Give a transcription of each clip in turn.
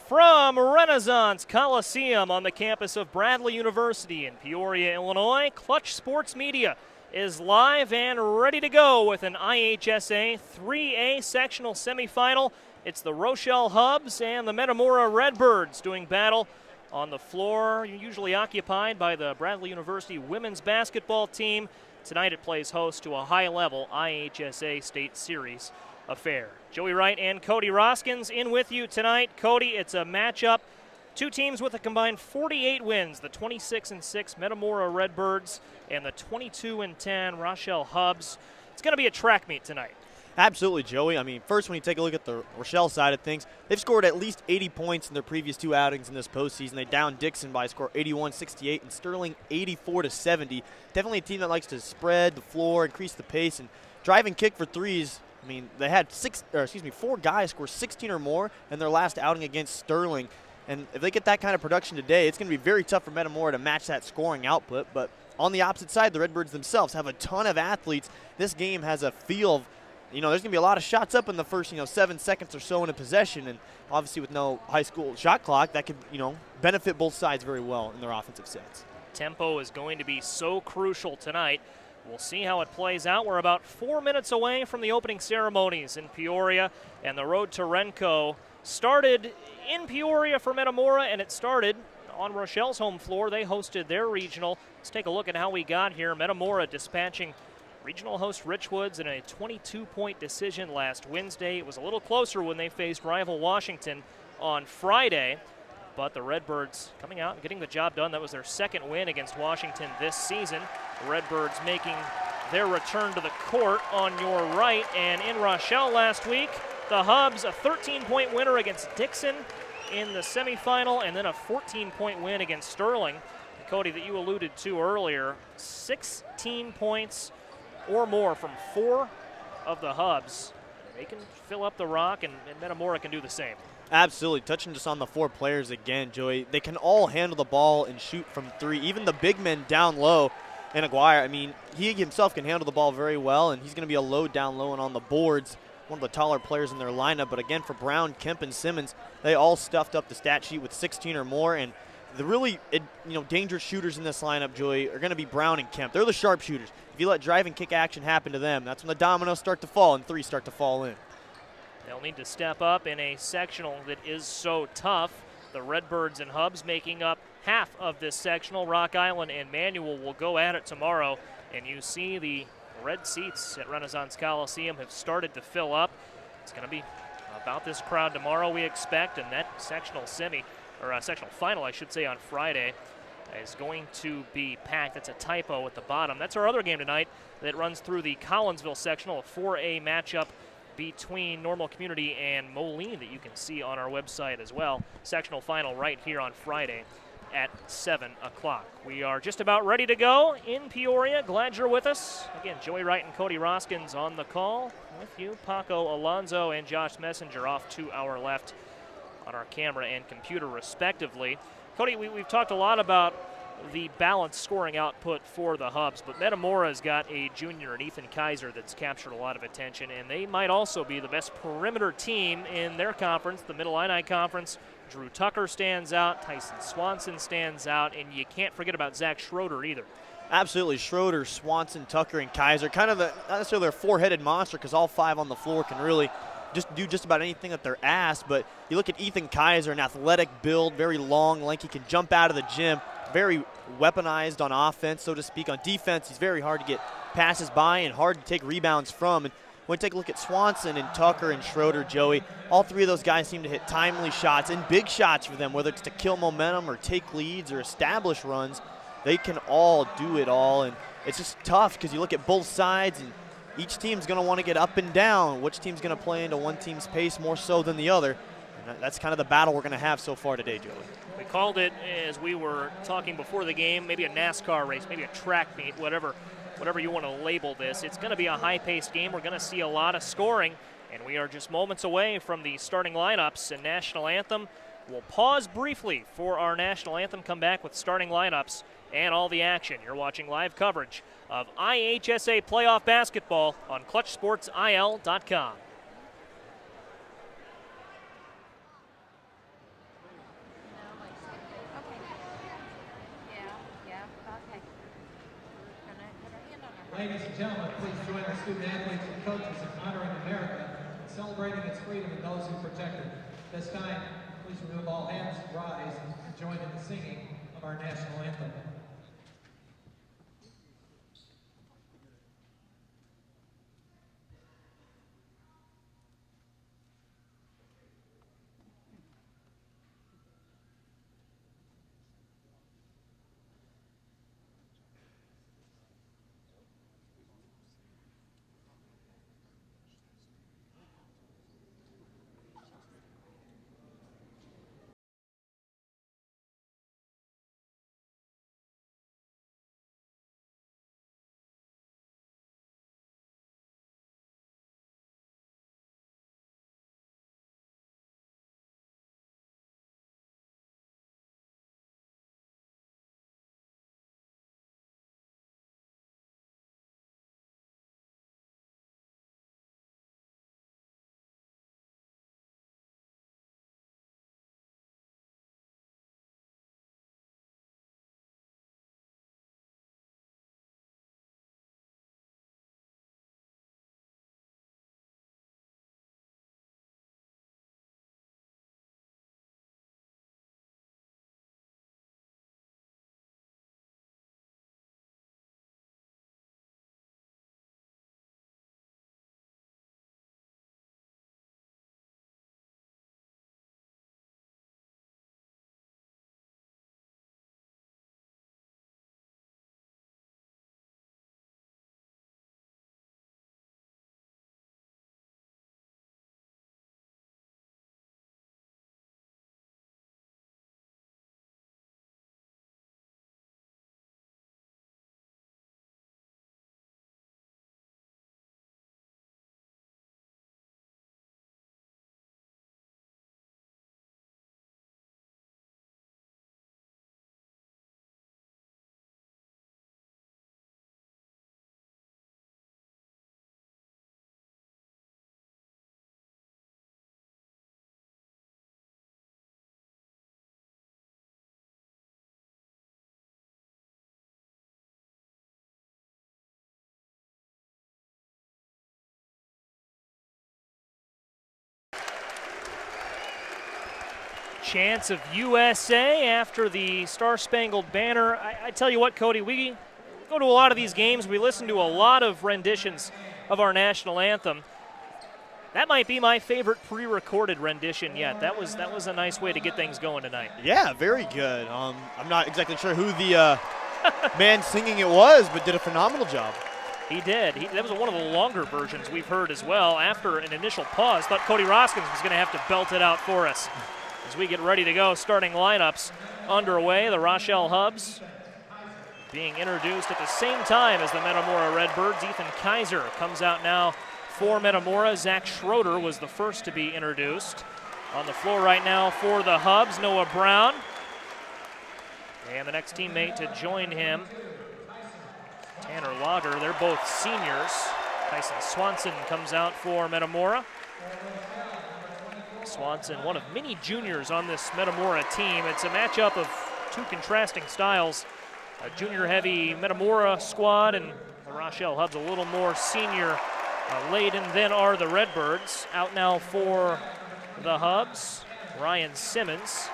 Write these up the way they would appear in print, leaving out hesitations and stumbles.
From Renaissance Coliseum on the campus of Bradley University in Peoria, Illinois, Clutch Sports Media is live and ready to go with an IHSA 3A sectional semifinal. It's the Rochelle Hubs and the Metamora Redbirds doing battle on the floor usually occupied by the Bradley University women's basketball team. Tonight it plays host to a high-level IHSA State Series affair. Joey Wright and Cody Roskins in with you tonight. Cody, it's a matchup. Two teams with a combined 48 wins, the 26-6 Metamora Redbirds and the 22-10 Rochelle Hubs. It's going to be a track meet tonight. Absolutely, Joey. I mean, first when you take a look at the Rochelle side of things, they've scored at least 80 points in their previous two outings in this postseason. They downed Dixon by a score 81-68 and Sterling 84-70. Definitely a team that likes to spread the floor, increase the pace, and drive and kick for threes. I mean, they had four guys score 16 or more in their last outing against Sterling. And if they get that kind of production today, it's going to be very tough for Metamora to match that scoring output. But on the opposite side, the Redbirds themselves have a ton of athletes. This game has a feel of, there's going to be a lot of shots up in the first, 7 seconds or so in a possession. And obviously with no high school shot clock, that could, benefit both sides very well in their offensive sets. Tempo is going to be so crucial tonight. We'll see how it plays out. We're about 4 minutes away from the opening ceremonies in Peoria, and the road to Renko started in Peoria for Metamora, and it started on Rochelle's home floor. They hosted their regional. Let's take a look at how we got here. Metamora dispatching regional host Richwoods in a 22-point decision last Wednesday. It was a little closer when they faced rival Washington on Friday, but the Redbirds coming out and getting the job done. That was their second win against Washington this season. The Redbirds making their return to the court on your right. And in Rochelle last week, the Hubs, a 13-point winner against Dixon in the semifinal, and then a 14-point win against Sterling. Cody, that you alluded to earlier, 16 points or more from 4 of the Hubs. They can fill up the rock, and Metamora can do the same. Absolutely. Touching just on the 4 players again, Joey, they can all handle the ball and shoot from 3. Even the big men down low. And Aguirre, I mean, he himself can handle the ball very well, and he's going to be a load down low and on the boards. One of the taller players in their lineup. But again, for Brown, Kemp, and Simmons, they all stuffed up the stat sheet with 16 or more. And the really, dangerous shooters in this lineup, Joey, are going to be Brown and Kemp. They're the sharpshooters. If you let drive and kick action happen to them, that's when the dominoes start to fall and 3 start to fall in. They'll need to step up in a sectional that is so tough. The Redbirds and Hubs making up half of this sectional. Rock Island and Manual will go at it tomorrow. And you see the red seats at Renaissance Coliseum have started to fill up. It's going to be about this crowd tomorrow, we expect. And that sectional sectional final, I should say, on Friday is going to be packed. That's a typo at the bottom. That's our other game tonight that runs through the Collinsville sectional, a 4A matchup between Normal Community and Moline that you can see on our website as well. Sectional final right here on Friday at 7 o'clock. We are just about ready to go in Peoria. Glad you're with us. Again, Joey Wright and Cody Roskins on the call with you. Paco Alonso and Josh Messenger off to our left on our camera and computer respectively. Cody, we've talked a lot about the balanced scoring output for the Hubs, but Metamora's got a junior, Ethan Kaiser, that's captured a lot of attention, and they might also be the best perimeter team in their conference, the Mid-Illini Conference. Drew Tucker stands out, Tyson Swanson stands out, and you can't forget about Zach Schroeder either. Absolutely. Schroeder, Swanson, Tucker, and Kaiser, kind of not necessarily a 4-headed monster, because all 5 on the floor can really do just about anything that they're asked. But you look at Ethan Kaiser, an athletic build, very long, lanky, can jump out of the gym, very weaponized on offense, so to speak. On defense, he's very hard to get passes by and hard to take rebounds from. And when you take a look at Swanson and Tucker and Schroeder, Joey, all 3 of those guys seem to hit timely shots and big shots for them, whether it's to kill momentum or take leads or establish runs. They can all do it all, and it's just tough because you look at both sides, and each team's going to want to get up and down. Which team's going to play into one team's pace more so than the other? And that's kind of the battle we're going to have so far today, Joey. We called it, as we were talking before the game, maybe a NASCAR race, maybe a track meet, whatever you want to label this. It's going to be a high-paced game. We're going to see a lot of scoring, and we are just moments away from the starting lineups and national anthem. We'll pause briefly for our national anthem, come back with starting lineups and all the action. You're watching live coverage of IHSA playoff basketball on ClutchSportsIL.com. Ladies and gentlemen, please join the student athletes and coaches in honoring America and celebrating its freedom and those who protect it. This time, please remove all hats, rise, and join in the singing of our national anthem. Chants of USA after the Star-Spangled Banner. I tell you what, Cody, we go to a lot of these games. We listen to a lot of renditions of our national anthem. That might be my favorite pre-recorded rendition yet. That was a nice way to get things going tonight. Yeah, very good. I'm not exactly sure who the man singing it was, but did a phenomenal job. He did. That was one of the longer versions we've heard as well. After an initial pause, thought Cody Roskins was going to have to belt it out for us. As we get ready to go, starting lineups underway. The Rochelle Hubs being introduced at the same time as the Metamora Redbirds. Ethan Kaiser comes out now for Metamora. Zach Schroeder was the first to be introduced. On the floor right now for the Hubs, Noah Brown. And the next teammate to join him, Tanner Lager. They're both seniors. Tyson Swanson comes out for Metamora. Swanson, one of many juniors on this Metamora team. It's a matchup of two contrasting styles. A junior-heavy Metamora squad and the Rochelle Hubs a little more senior laden than are the Redbirds. Out now for the Hubs, Ryan Simmons.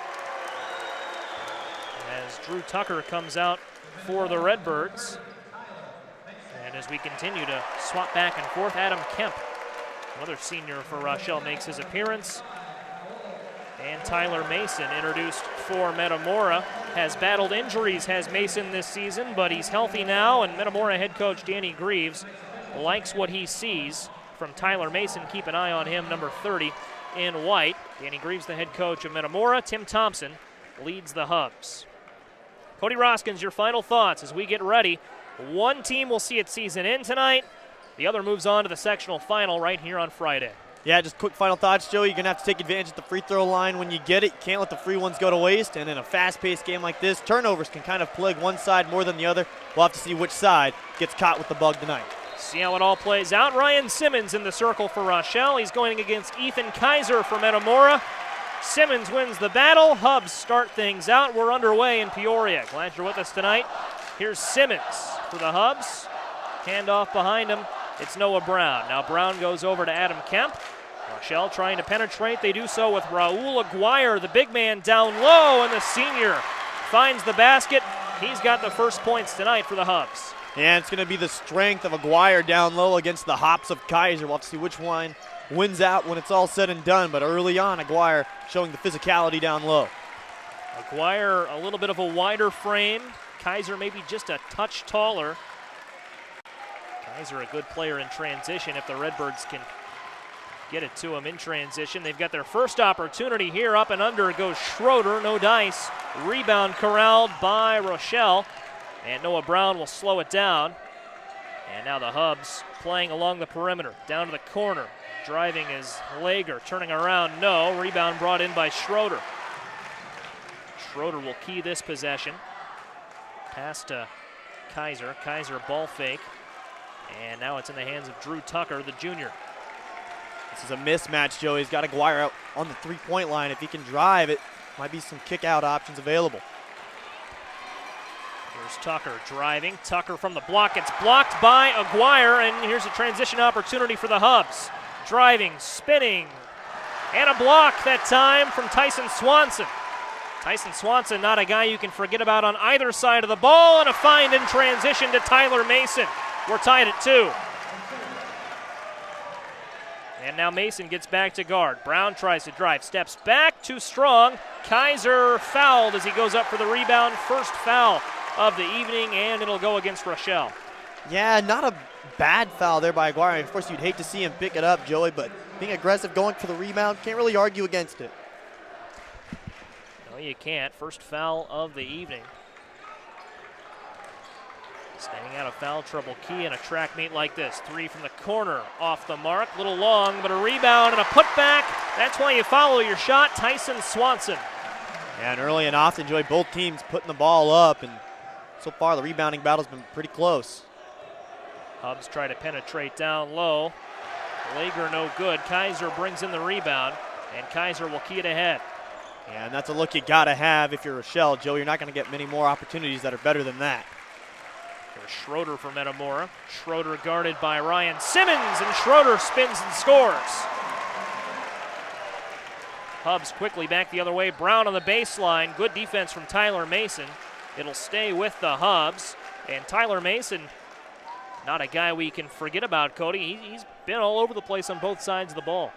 As Drew Tucker comes out for the Redbirds. And as we continue to swap back and forth, Adam Kemp, another senior for Rochelle, makes his appearance. And Tyler Mason, introduced for Metamora, has battled injuries, has Mason this season, but he's healthy now, and Metamora head coach Danny Greaves likes what he sees from Tyler Mason. Keep an eye on him, number 30 in white. Danny Greaves, the head coach of Metamora. Tim Thompson leads the Hubs. Cody Roskins, your final thoughts as we get ready. One team will see its season in tonight. The other moves on to the sectional final right here on Friday. Yeah, just quick final thoughts, Joey. You're going to have to take advantage at the free throw line when you get it. You can't let the free ones go to waste. And in a fast-paced game like this, turnovers can kind of plague one side more than the other. We'll have to see which side gets caught with the bug tonight. See how it all plays out. Ryan Simmons in the circle for Rochelle. He's going against Ethan Kaiser for Metamora. Simmons wins the battle. Hubs start things out. We're underway in Peoria. Glad you're with us tonight. Here's Simmons for the Hubs. Handoff behind him. It's Noah Brown. Now Brown goes over to Adam Kemp. Rochelle trying to penetrate. They do so with Raul Aguirre, the big man, down low, and the senior finds the basket. He's got the first points tonight for the Hubs. Yeah, it's going to be the strength of Aguirre down low against the hops of Kaiser. We'll have to see which one wins out when it's all said and done, but early on, Aguirre showing the physicality down low. Aguirre a little bit of a wider frame. Kaiser maybe just a touch taller. Kaiser a good player in transition if the Redbirds can get it to him in transition. They've got their first opportunity here. Up and under goes Schroeder, no dice. Rebound corralled by Rochelle, and Noah Brown will slow it down. And now the Hubs playing along the perimeter, down to the corner. Driving is Lager, turning around, no. Rebound brought in by Schroeder. Schroeder will key this possession. Pass to Kaiser. Kaiser ball fake. And now it's in the hands of Drew Tucker, the junior. This is a mismatch, Joey. He's got Aguirre out on the three-point line. If he can drive it, might be some kick-out options available. Here's Tucker driving. Tucker from the block gets blocked by Aguirre, and here's a transition opportunity for the Hubs. Driving, spinning, and a block that time from Tyson Swanson. Tyson Swanson, not a guy you can forget about on either side of the ball, and a find in transition to Tyler Mason. We're tied at 2. And now Mason gets back to guard. Brown tries to drive, steps back, too strong. Kaiser fouled as he goes up for the rebound. First foul of the evening, and it'll go against Rochelle. Yeah, not a bad foul there by Aguirre. Of course, you'd hate to see him pick it up, Joey, but being aggressive, going for the rebound, can't really argue against it. No, you can't. First foul of the evening. Staying out of foul trouble key in a track meet like this. 3 from the corner, off the mark, little long, but a rebound and a putback. That's why you follow your shot, Tyson Swanson. Yeah, and early and often, Joey, both teams putting the ball up, and so far the rebounding battle's been pretty close. Hubs try to penetrate down low. Lager no good. Kaiser brings in the rebound, and Kaiser will key it ahead. Yeah, and that's a look you gotta have if you're Rochelle, Joe. You're not gonna get many more opportunities that are better than that. Here's Schroeder for Metamora. Schroeder guarded by Ryan Simmons, and Schroeder spins and scores. Hubs quickly back the other way. Brown on the baseline. Good defense from Tyler Mason. It'll stay with the Hubs. And Tyler Mason, not a guy we can forget about, Cody. He's been all over the place on both sides of the ball.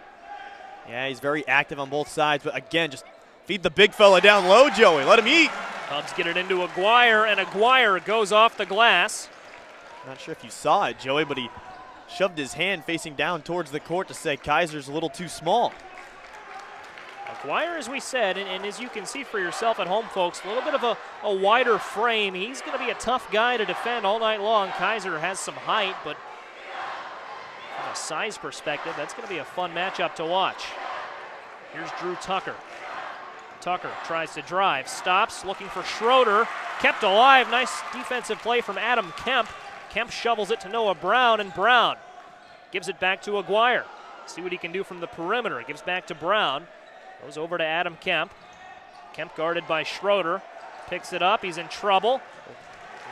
Yeah, he's very active on both sides, but again, just feed the big fella down low, Joey. Let him eat. Hubs get it into Aguirre, and Aguirre goes off the glass. Not sure if you saw it, Joey, but he shoved his hand facing down towards the court to say Kaiser's a little too small. Aguirre, as we said, and as you can see for yourself at home, folks, a little bit of a wider frame. He's going to be a tough guy to defend all night long. Kaiser has some height, but from a size perspective, that's going to be a fun matchup to watch. Here's Drew Tucker. Tucker tries to drive, stops, looking for Schroeder. Kept alive. Nice defensive play from Adam Kemp. Kemp shovels it to Noah Brown, and Brown gives it back to Aguirre. See what he can do from the perimeter. Gives back to Brown. Goes over to Adam Kemp. Kemp guarded by Schroeder. Picks it up. He's in trouble.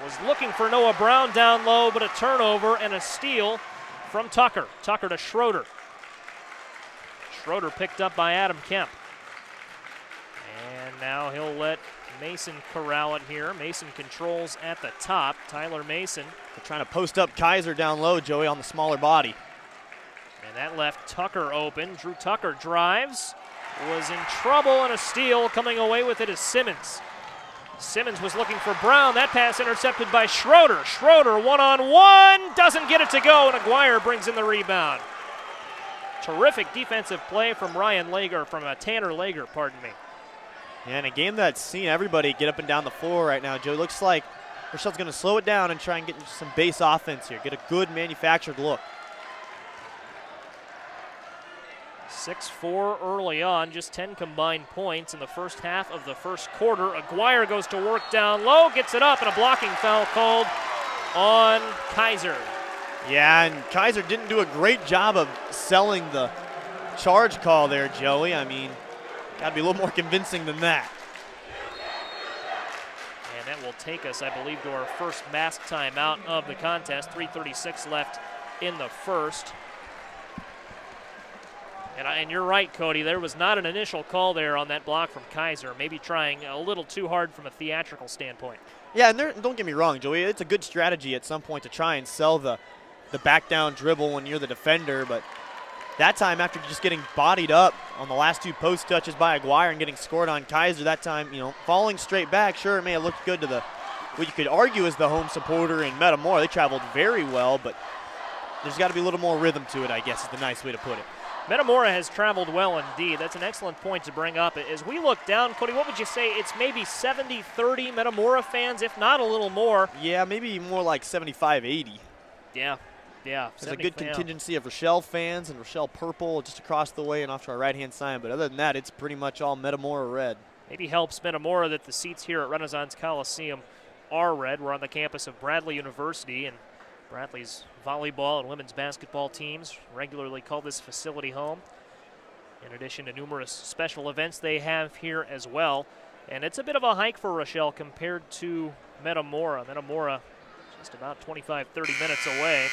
Was looking for Noah Brown down low, but a turnover and a steal from Tucker. Tucker to Schroeder. Schroeder picked up by Adam Kemp. And now he'll let Mason corral it here. Mason controls at the top. Tyler Mason. They're trying to post up Kaiser down low, Joey, on the smaller body. And that left Tucker open. Drew Tucker drives. Was in trouble, and a steal. Coming away with it is Simmons. Simmons was looking for Brown. That pass intercepted by Schroeder. Schroeder one-on-one. Doesn't get it to go, and Aguirre brings in the rebound. Terrific defensive play from Tanner Lager, pardon me. Yeah, in a game that's seen everybody get up and down the floor right now, Joe, looks like Rochelle's going to slow it down and try and get into some base offense here. Get a good manufactured look. 6-4 early on, just 10 combined points in the first half of the first quarter. Aguirre goes to work down low, gets it up, and a blocking foul called on Kaiser. Yeah, and Kaiser didn't do a great job of selling the charge call there, Joey. I mean, got to be a little more convincing than that. And that will take us, I believe, to our first mask timeout of the contest. 3:36 left in the first. And you're right, Cody. There was not an initial call there on that block from Kaiser. Maybe trying a little too hard from a theatrical standpoint. Yeah, and don't get me wrong, Joey. It's a good strategy at some point to try and sell the back down dribble when you're the defender. But that time, after just getting bodied up on the last two post touches by Aguirre and getting scored on Kaiser, that time, falling straight back, sure, it may have looked good to what you could argue is the home supporter in Metamora. They traveled very well, but there's got to be a little more rhythm to it, I guess is the nice way to put it. Metamora has traveled well indeed. That's an excellent point to bring up. As we look down, Cody, what would you say? It's maybe 70-30 Metamora fans, if not a little more. Yeah, maybe more like 75-80. Yeah. There's a good contingency of Rochelle fans and Rochelle purple just across the way and off to our right-hand side. But other than that, it's pretty much all Metamora red. Maybe helps Metamora that the seats here at Renaissance Coliseum are red. We're on the campus of Bradley University, and Bradley's volleyball and women's basketball teams regularly call this facility home, in addition to numerous special events they have here as well. And it's a bit of a hike for Rochelle compared to Metamora. Metamora just about 25-30 minutes away.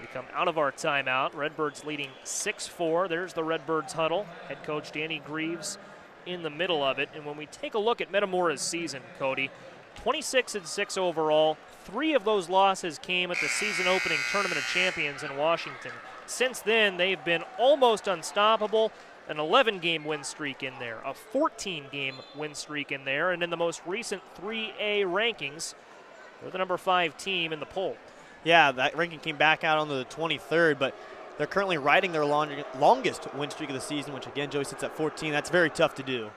We come out of our timeout. Redbirds leading 6-4. There's the Redbirds huddle. Head coach Danny Greaves in the middle of it. And when we take a look at Metamora's season, Cody, 26-6 overall. 3 of those losses came at the season opening Tournament of Champions in Washington. Since then, they've been almost unstoppable. An 11-game win streak in there, a 14-game win streak in there, and in the most recent 3A rankings, they're the number 5 team in the poll. Yeah, that ranking came back out on the 23rd, but they're currently riding their longest win streak of the season, which again, Joey sits at 14. That's very tough to do.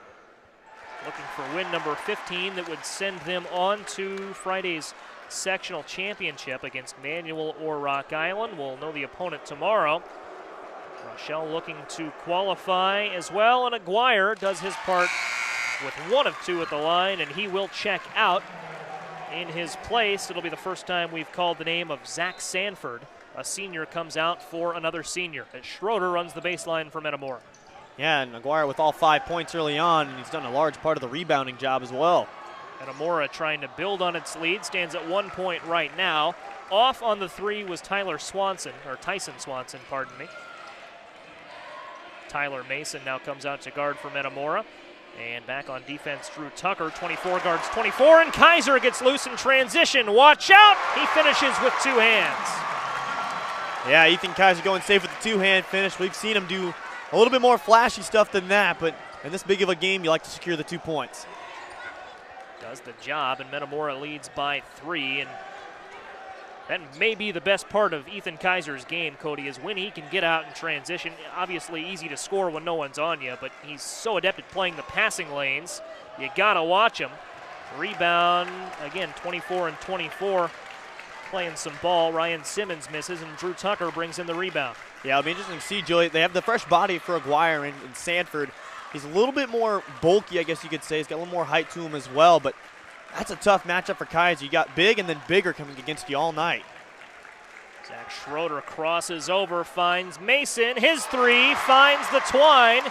Looking for win number 15 that would send them on to Friday's sectional championship against Manual or Rock Island. We'll know the opponent tomorrow. Rochelle looking to qualify as well, and Aguirre does his part with 1 of 2 at the line, and he will check out. In his place, it'll be the first time we've called the name of Zach Sanford. A senior comes out for another senior, as Schroeder runs the baseline for Metamora. Yeah, and Aguirre with all 5 points early on, and he's done a large part of the rebounding job as well. Metamora trying to build on its lead, stands at 1 point right now. Off on the 3 was Tyson Swanson, pardon me. Tyler Mason now comes out to guard for Metamora. And back on defense, Drew Tucker, 24 guards 24, and Kaiser gets loose in transition. Watch out! He finishes with 2 hands. Yeah, Ethan Kaiser going safe with the 2-hand finish. We've seen him do a little bit more flashy stuff than that, but in this big of a game, you like to secure the 2 points. Does the job, and Metamora leads by 3, and that may be the best part of Ethan Kaiser's game, Cody, is when he can get out in transition. Obviously easy to score when no one's on you, but he's so adept at playing the passing lanes. You gotta watch him. Rebound, again, 24 and 24, playing some ball. Ryan Simmons misses, and Drew Tucker brings in the rebound. Yeah, it'll be interesting to see, Joey. They have the fresh body for Aguirre and Sanford. He's a little bit more bulky, I guess you could say. He's got a little more height to him as well, but that's a tough matchup for Kaiser. You got big and then bigger coming against you all night. Zach Schroeder crosses over, finds Mason. His 3 finds the twine,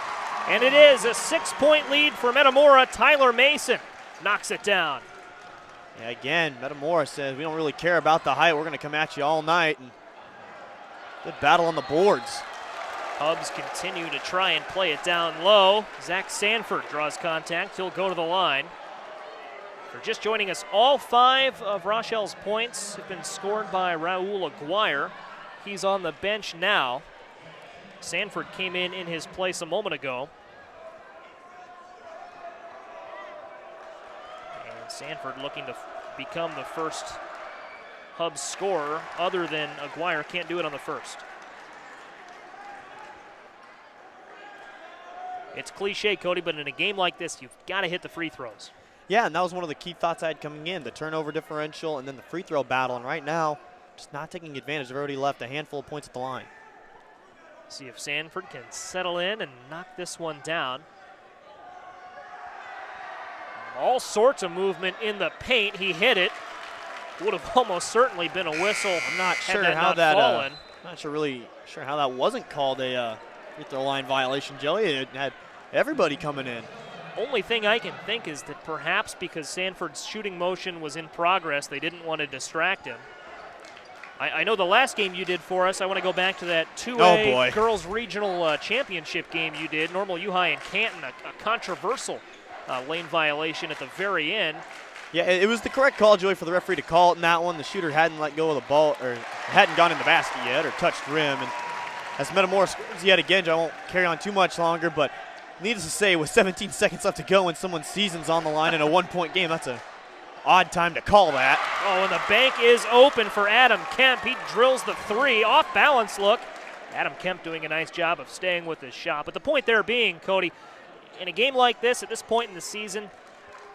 and it is a 6-point lead for Metamora. Tyler Mason knocks it down. Yeah, again, Metamora says we don't really care about the height. We're going to come at you all night. And good battle on the boards. Hubs continue to try and play it down low. Zach Sanford draws contact. He'll go to the line. For just joining us, all 5 of Rochelle's points have been scored by Raul Aguirre. He's on the bench now. Sanford came in his place a moment ago. And Sanford looking to become the first Hubs scorer other than Aguirre. Can't do it on the first. It's cliche, Cody, but in a game like this, you've got to hit the free throws. Yeah, and that was one of the key thoughts I had coming in, the turnover differential and then the free throw battle. And right now, just not taking advantage. They've already left a handful of points at the line. See if Sanford can settle in and knock this one down. All sorts of movement in the paint. He hit it. Would have almost certainly been a whistle. I'm not sure how that. Not really sure how that wasn't called a free throw line violation, Joey. It had everybody coming in. Only thing I can think is that perhaps because Sanford's shooting motion was in progress, they didn't want to distract him. I know the last game you did for us, I want to go back to that 2A Girls Regional Championship game you did, Normal U-High and Canton, a controversial lane violation at the very end. Yeah, it was the correct call, Joey, for the referee to call it in that one. The shooter hadn't let go of the ball, or hadn't gone in the basket yet, or touched rim. And as Metamora scores yet again, Joe, I won't carry on too much longer, but needless to say, with 17 seconds left to go and someone's season's on the line in a one-point game, that's an odd time to call that. Oh, and the bank is open for Adam Kemp. He drills the three, off balance look. Adam Kemp doing a nice job of staying with his shot. But the point there being, Cody, in a game like this, at this point in the season,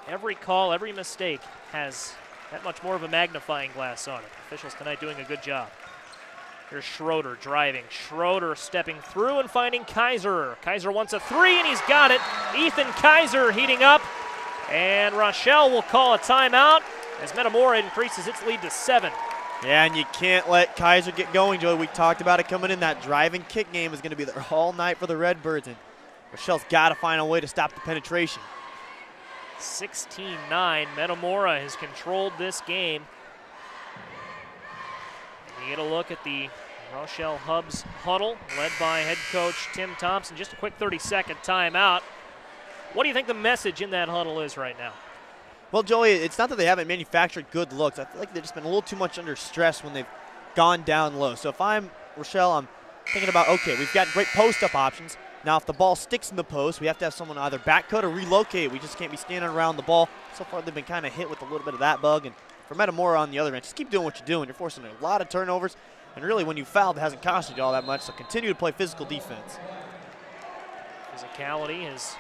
every call, every mistake has that much more of a magnifying glass on it. Officials tonight doing a good job. Here's Schroeder driving. Schroeder stepping through and finding Kaiser. Kaiser wants a three, and he's got it. Ethan Kaiser heating up. And Rochelle will call a timeout as Metamora increases its lead to 7. Yeah, and you can't let Kaiser get going, Joey. We talked about it coming in. That driving kick game is going to be there all night for the Redbirds, and Rochelle's got to find a way to stop the penetration. 16-9, Metamora has controlled this game. And you get a look at the Rochelle Hubs huddle, led by head coach Tim Thompson. Just a quick 30-second timeout. What do you think the message in that huddle is right now? Well, Joey, it's not that they haven't manufactured good looks. I feel like they've just been a little too much under stress when they've gone down low. So if I'm Rochelle, I'm thinking about, okay, we've got great post-up options. Now, if the ball sticks in the post, we have to have someone either backcut or relocate. We just can't be standing around the ball. So far, they've been kind of hit with a little bit of that bug. And for Metamora on the other end, just keep doing what you're doing. You're forcing a lot of turnovers. And really, when you fouled, it hasn't costed you all that much. So continue to play physical defense. Physicality has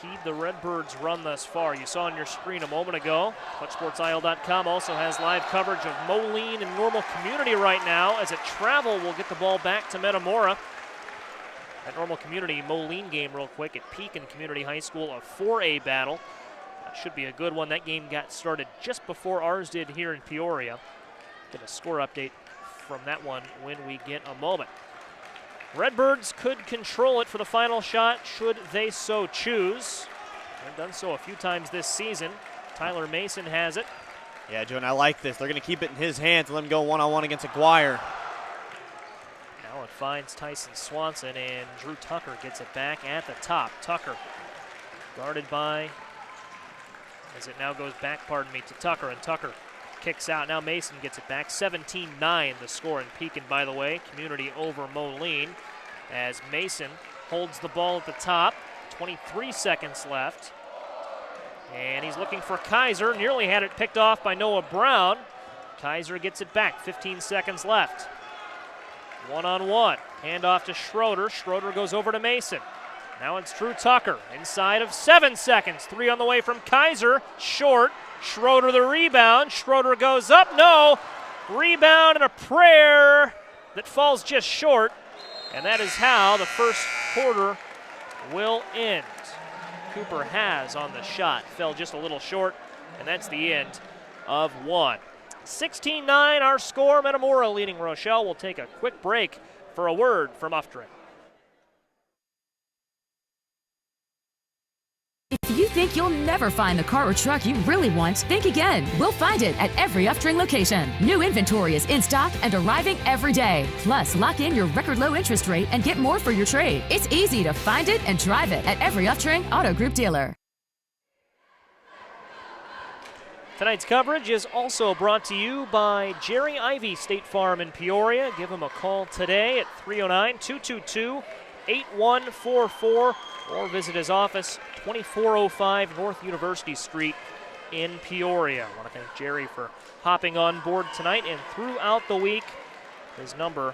keyed the Redbirds' run thus far. You saw on your screen a moment ago, ClutchSportsIsle.com also has live coverage of Moline and Normal Community right now as a travel will get the ball back to Metamora. That Normal Community Moline game real quick at Pekin Community High School, a 4A battle. That should be a good one. That game got started just before ours did here in Peoria. Get a score update from that one when we get a moment. Redbirds could control it for the final shot should they so choose. They've done so a few times this season. Tyler Mason has it. Yeah, Joe, and I like this. They're going to keep it in his hands and let him go one-on-one against Aguirre. Now it finds Tyson Swanson, and Drew Tucker gets it back at the top. Tucker guarded by, as it now goes back, to Tucker, and Tucker kicks out. Now Mason gets it back. 17-9 the score in Pekin, by the way. Community over Moline as Mason holds the ball at the top. 23 seconds left. And he's looking for Kaiser. Nearly had it picked off by Noah Brown. Kaiser gets it back. 15 seconds left. One-on-one. Handoff to Schroeder. Schroeder goes over to Mason. Now it's Drew Tucker inside of 7 seconds. 3 on the way from Kaiser. Short. Schroeder the rebound. Schroeder goes up. No. Rebound and a prayer that falls just short. And that is how the first quarter will end. Cooper has on the shot. Fell just a little short. And that's the end of one. 16-9 our score. Metamora leading Rochelle. We'll take a quick break for a word from Uftring. If you think you'll never find the car or truck you really want, think again. We'll find it at every Uftring location. New inventory is in stock and arriving every day. Plus, lock in your record low interest rate and get more for your trade. It's easy to find it and drive it at every Uftring Auto Group dealer. Tonight's coverage is also brought to you by Jerry Ivy State Farm in Peoria. Give him a call today at 309-222-8144 or visit his office, 2405 North University Street in Peoria. I want to thank Jerry for hopping on board tonight and throughout the week. His number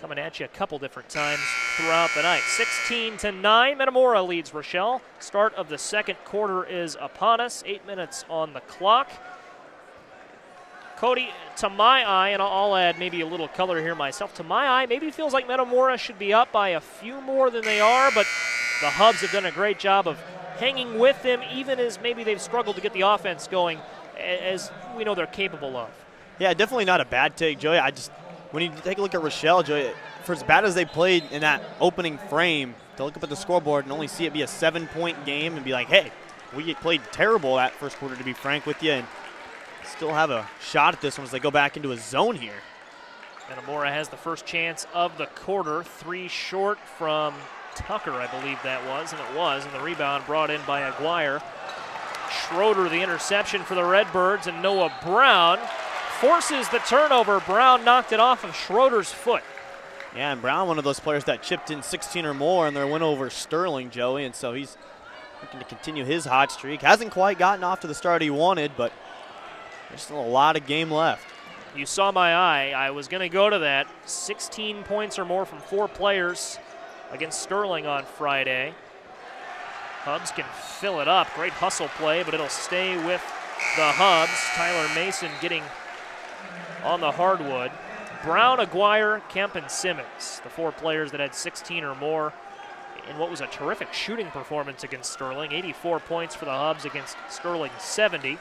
coming at you a couple different times throughout the night. 16-9, Metamora leads Rochelle. Start of the second quarter is upon us. 8 minutes on the clock. Cody, to my eye, and I'll add maybe a little color here myself, to my eye, maybe it feels like Metamora should be up by a few more than they are, but the Hubs have done a great job of hanging with them, even as maybe they've struggled to get the offense going, as we know they're capable of. Yeah, definitely not a bad take, Joey. When you take a look at Rochelle, Joey, for as bad as they played in that opening frame, to look up at the scoreboard and only see it be a 7-point game and be like, hey, we played terrible that first quarter, to be frank with you, and still have a shot at this one as they go back into a zone here. Metamora has the first chance of the quarter, 3 short from Tucker, I believe that was, and it was, and the rebound brought in by Aguirre. Schroeder the interception for the Redbirds, and Noah Brown forces the turnover. Brown knocked it off of Schroeder's foot. Yeah, and Brown, one of those players that chipped in 16 or more in their win over Sterling, Joey, and so he's looking to continue his hot streak. Hasn't quite gotten off to the start he wanted, but there's still a lot of game left. You saw my eye. I was going to go to that. 16 points or more from 4 players against Sterling on Friday. Hubs can fill it up. Great hustle play, but it'll stay with the Hubs. Tyler Mason getting on the hardwood. Brown, Aguirre, Kemp, and Simmons, the 4 players that had 16 or more in what was a terrific shooting performance against Sterling. 84 points for the Hubs against Sterling 70.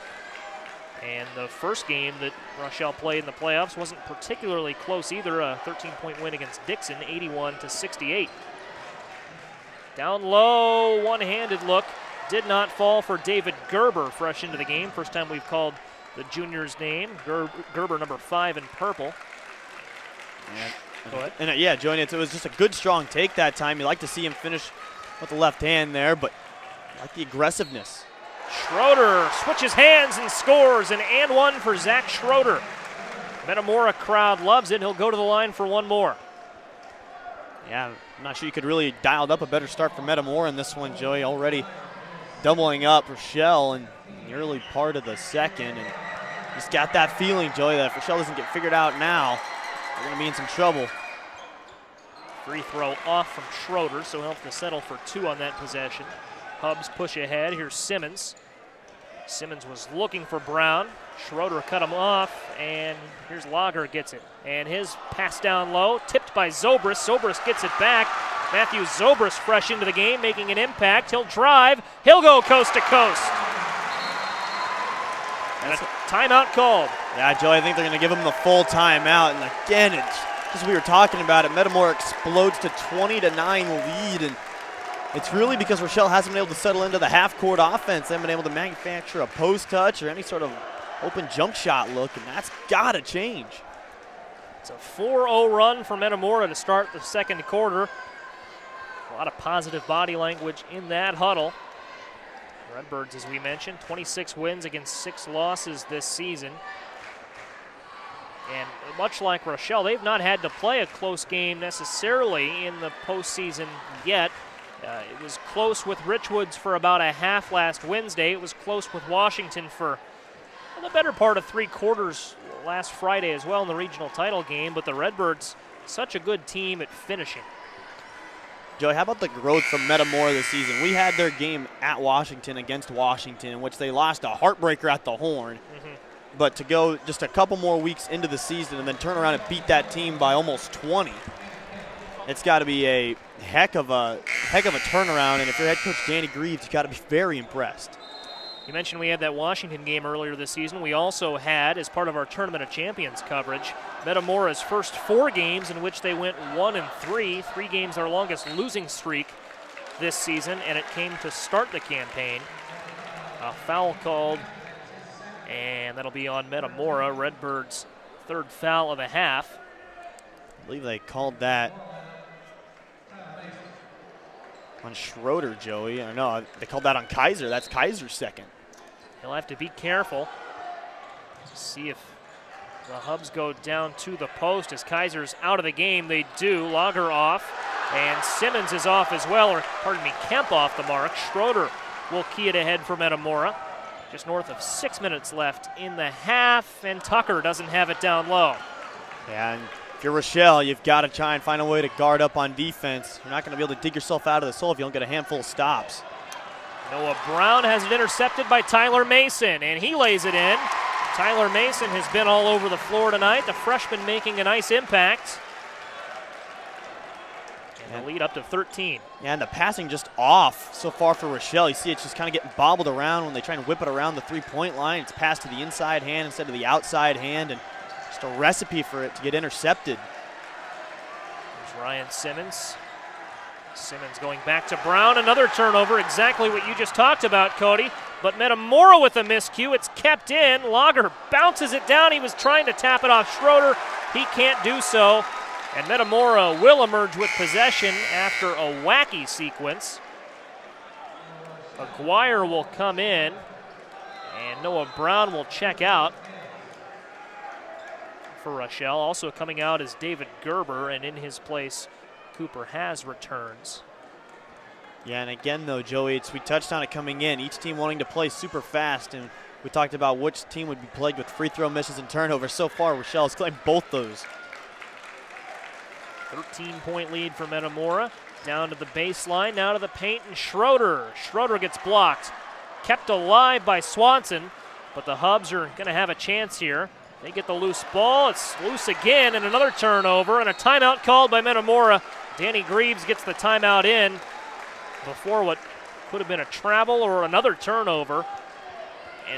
And the first game that Rochelle played in the playoffs wasn't particularly close either. A 13-point win against Dixon, 81-68. Down low, one-handed look. Did not fall for David Gerber, fresh into the game. First time we've called the junior's name. Gerber, number 5 in purple. Go ahead. And yeah, Joey, it was just a good, strong take that time. You like to see him finish with the left hand there, but I like the aggressiveness. Schroeder switches hands and scores, and one for Zach Schroeder. Metamora crowd loves it. He'll go to the line for one more. Yeah, I'm not sure you could really dialed up a better start for Metamora in this one, Joey. Already doubling up Rochelle in the early part of the second, and just got that feeling, Joey, that if Rochelle doesn't get figured out now, they're going to be in some trouble. Free throw off from Schroeder, so he'll have to settle for 2 on that possession. Hubs push ahead. Here's Simmons. Simmons was looking for Brown. Schroeder cut him off, and here's Lager gets it. And his pass down low, tipped by Zobrist. Zobrist gets it back. Matthew Zobrist fresh into the game, making an impact. He'll drive. He'll go coast to coast. And a timeout called. Yeah, Joey, I think they're going to give him the full timeout. And again, it's just we were talking about it. Metamora explodes to 20-9 lead, and it's really because Rochelle hasn't been able to settle into the half-court offense. They haven't been able to manufacture a post touch or any sort of open jump shot look, and that's got to change. It's a 4-0 run for Metamora to start the second quarter. A lot of positive body language in that huddle. Redbirds, as we mentioned, 26 wins against 6 losses this season. And much like Rochelle, they've not had to play a close game necessarily in the postseason yet. It was close with Richwoods for about a half last Wednesday. It was close with Washington for the better part of 3 quarters last Friday as well in the regional title game. But the Redbirds, such a good team at finishing. Joey, how about the growth from Metamora this season? We had their game at Washington against Washington, in which they lost a heartbreaker at the Horn. But to go just a couple more weeks into the season and then turn around and beat that team by almost 20, it's got to be a heck of a turnaround. And if you're head coach Danny Greaves, you got to be very impressed. You mentioned we had that Washington game earlier this season. We also had, as part of our Tournament of Champions coverage, Metamora's first 4 games in which they went 1-3. 3 games our longest losing streak this season, and it came to start the campaign. A foul called, and that'll be on Metamora. Redbirds' 3rd foul of the half. I believe they called that on Schroeder, Joey. Or no, they called that on Kaiser. That's Kaiser's 2nd. He'll have to be careful. See if the Hubs go down to the post as Kaiser's out of the game. They do. Lager off, and Simmons is off as well, or pardon me, Kemp off the mark. Schroeder will key it ahead for Metamora. Just north of 6 minutes left in the half, and Tucker doesn't have it down low. Yeah, and if you're Rochelle, you've got to try and find a way to guard up on defense. You're not going to be able to dig yourself out of this hole if you don't get a handful of stops. Noah Brown has it intercepted by Tyler Mason, and he lays it in. Tyler Mason has been all over the floor tonight. The freshman making a nice impact. And the lead up to 13. Yeah, and the passing just off so far for Rochelle. You see it's just kind of getting bobbled around when they try and whip it around the 3-point line. It's passed to the inside hand instead of the outside hand, and just a recipe for it to get intercepted. There's Ryan Simmons. Simmons going back to Brown. Another turnover, exactly what you just talked about, Cody. But Metamora with a miscue. It's kept in. Lager bounces it down. He was trying to tap it off Schroeder. He can't do so. And Metamora will emerge with possession after a wacky sequence. Aguirre will come in, and Noah Brown will check out for Rochelle. Also coming out is David Gerber, and in his place, Cooper Has returns. Yeah, and again, though, Joey, we touched on it coming in. Each team wanting to play super fast, and we talked about which team would be plagued with free throw misses and turnovers. So far, Rochelle has claimed both those. 13-point lead for Metamora. Down to the baseline, now to the paint, and Schroeder. Schroeder gets blocked. Kept alive by Swanson, but the Hubs are going to have a chance here. They get the loose ball. It's loose again, and another turnover, and a timeout called by Metamora. Danny Greaves gets the timeout in before what could have been a travel or another turnover.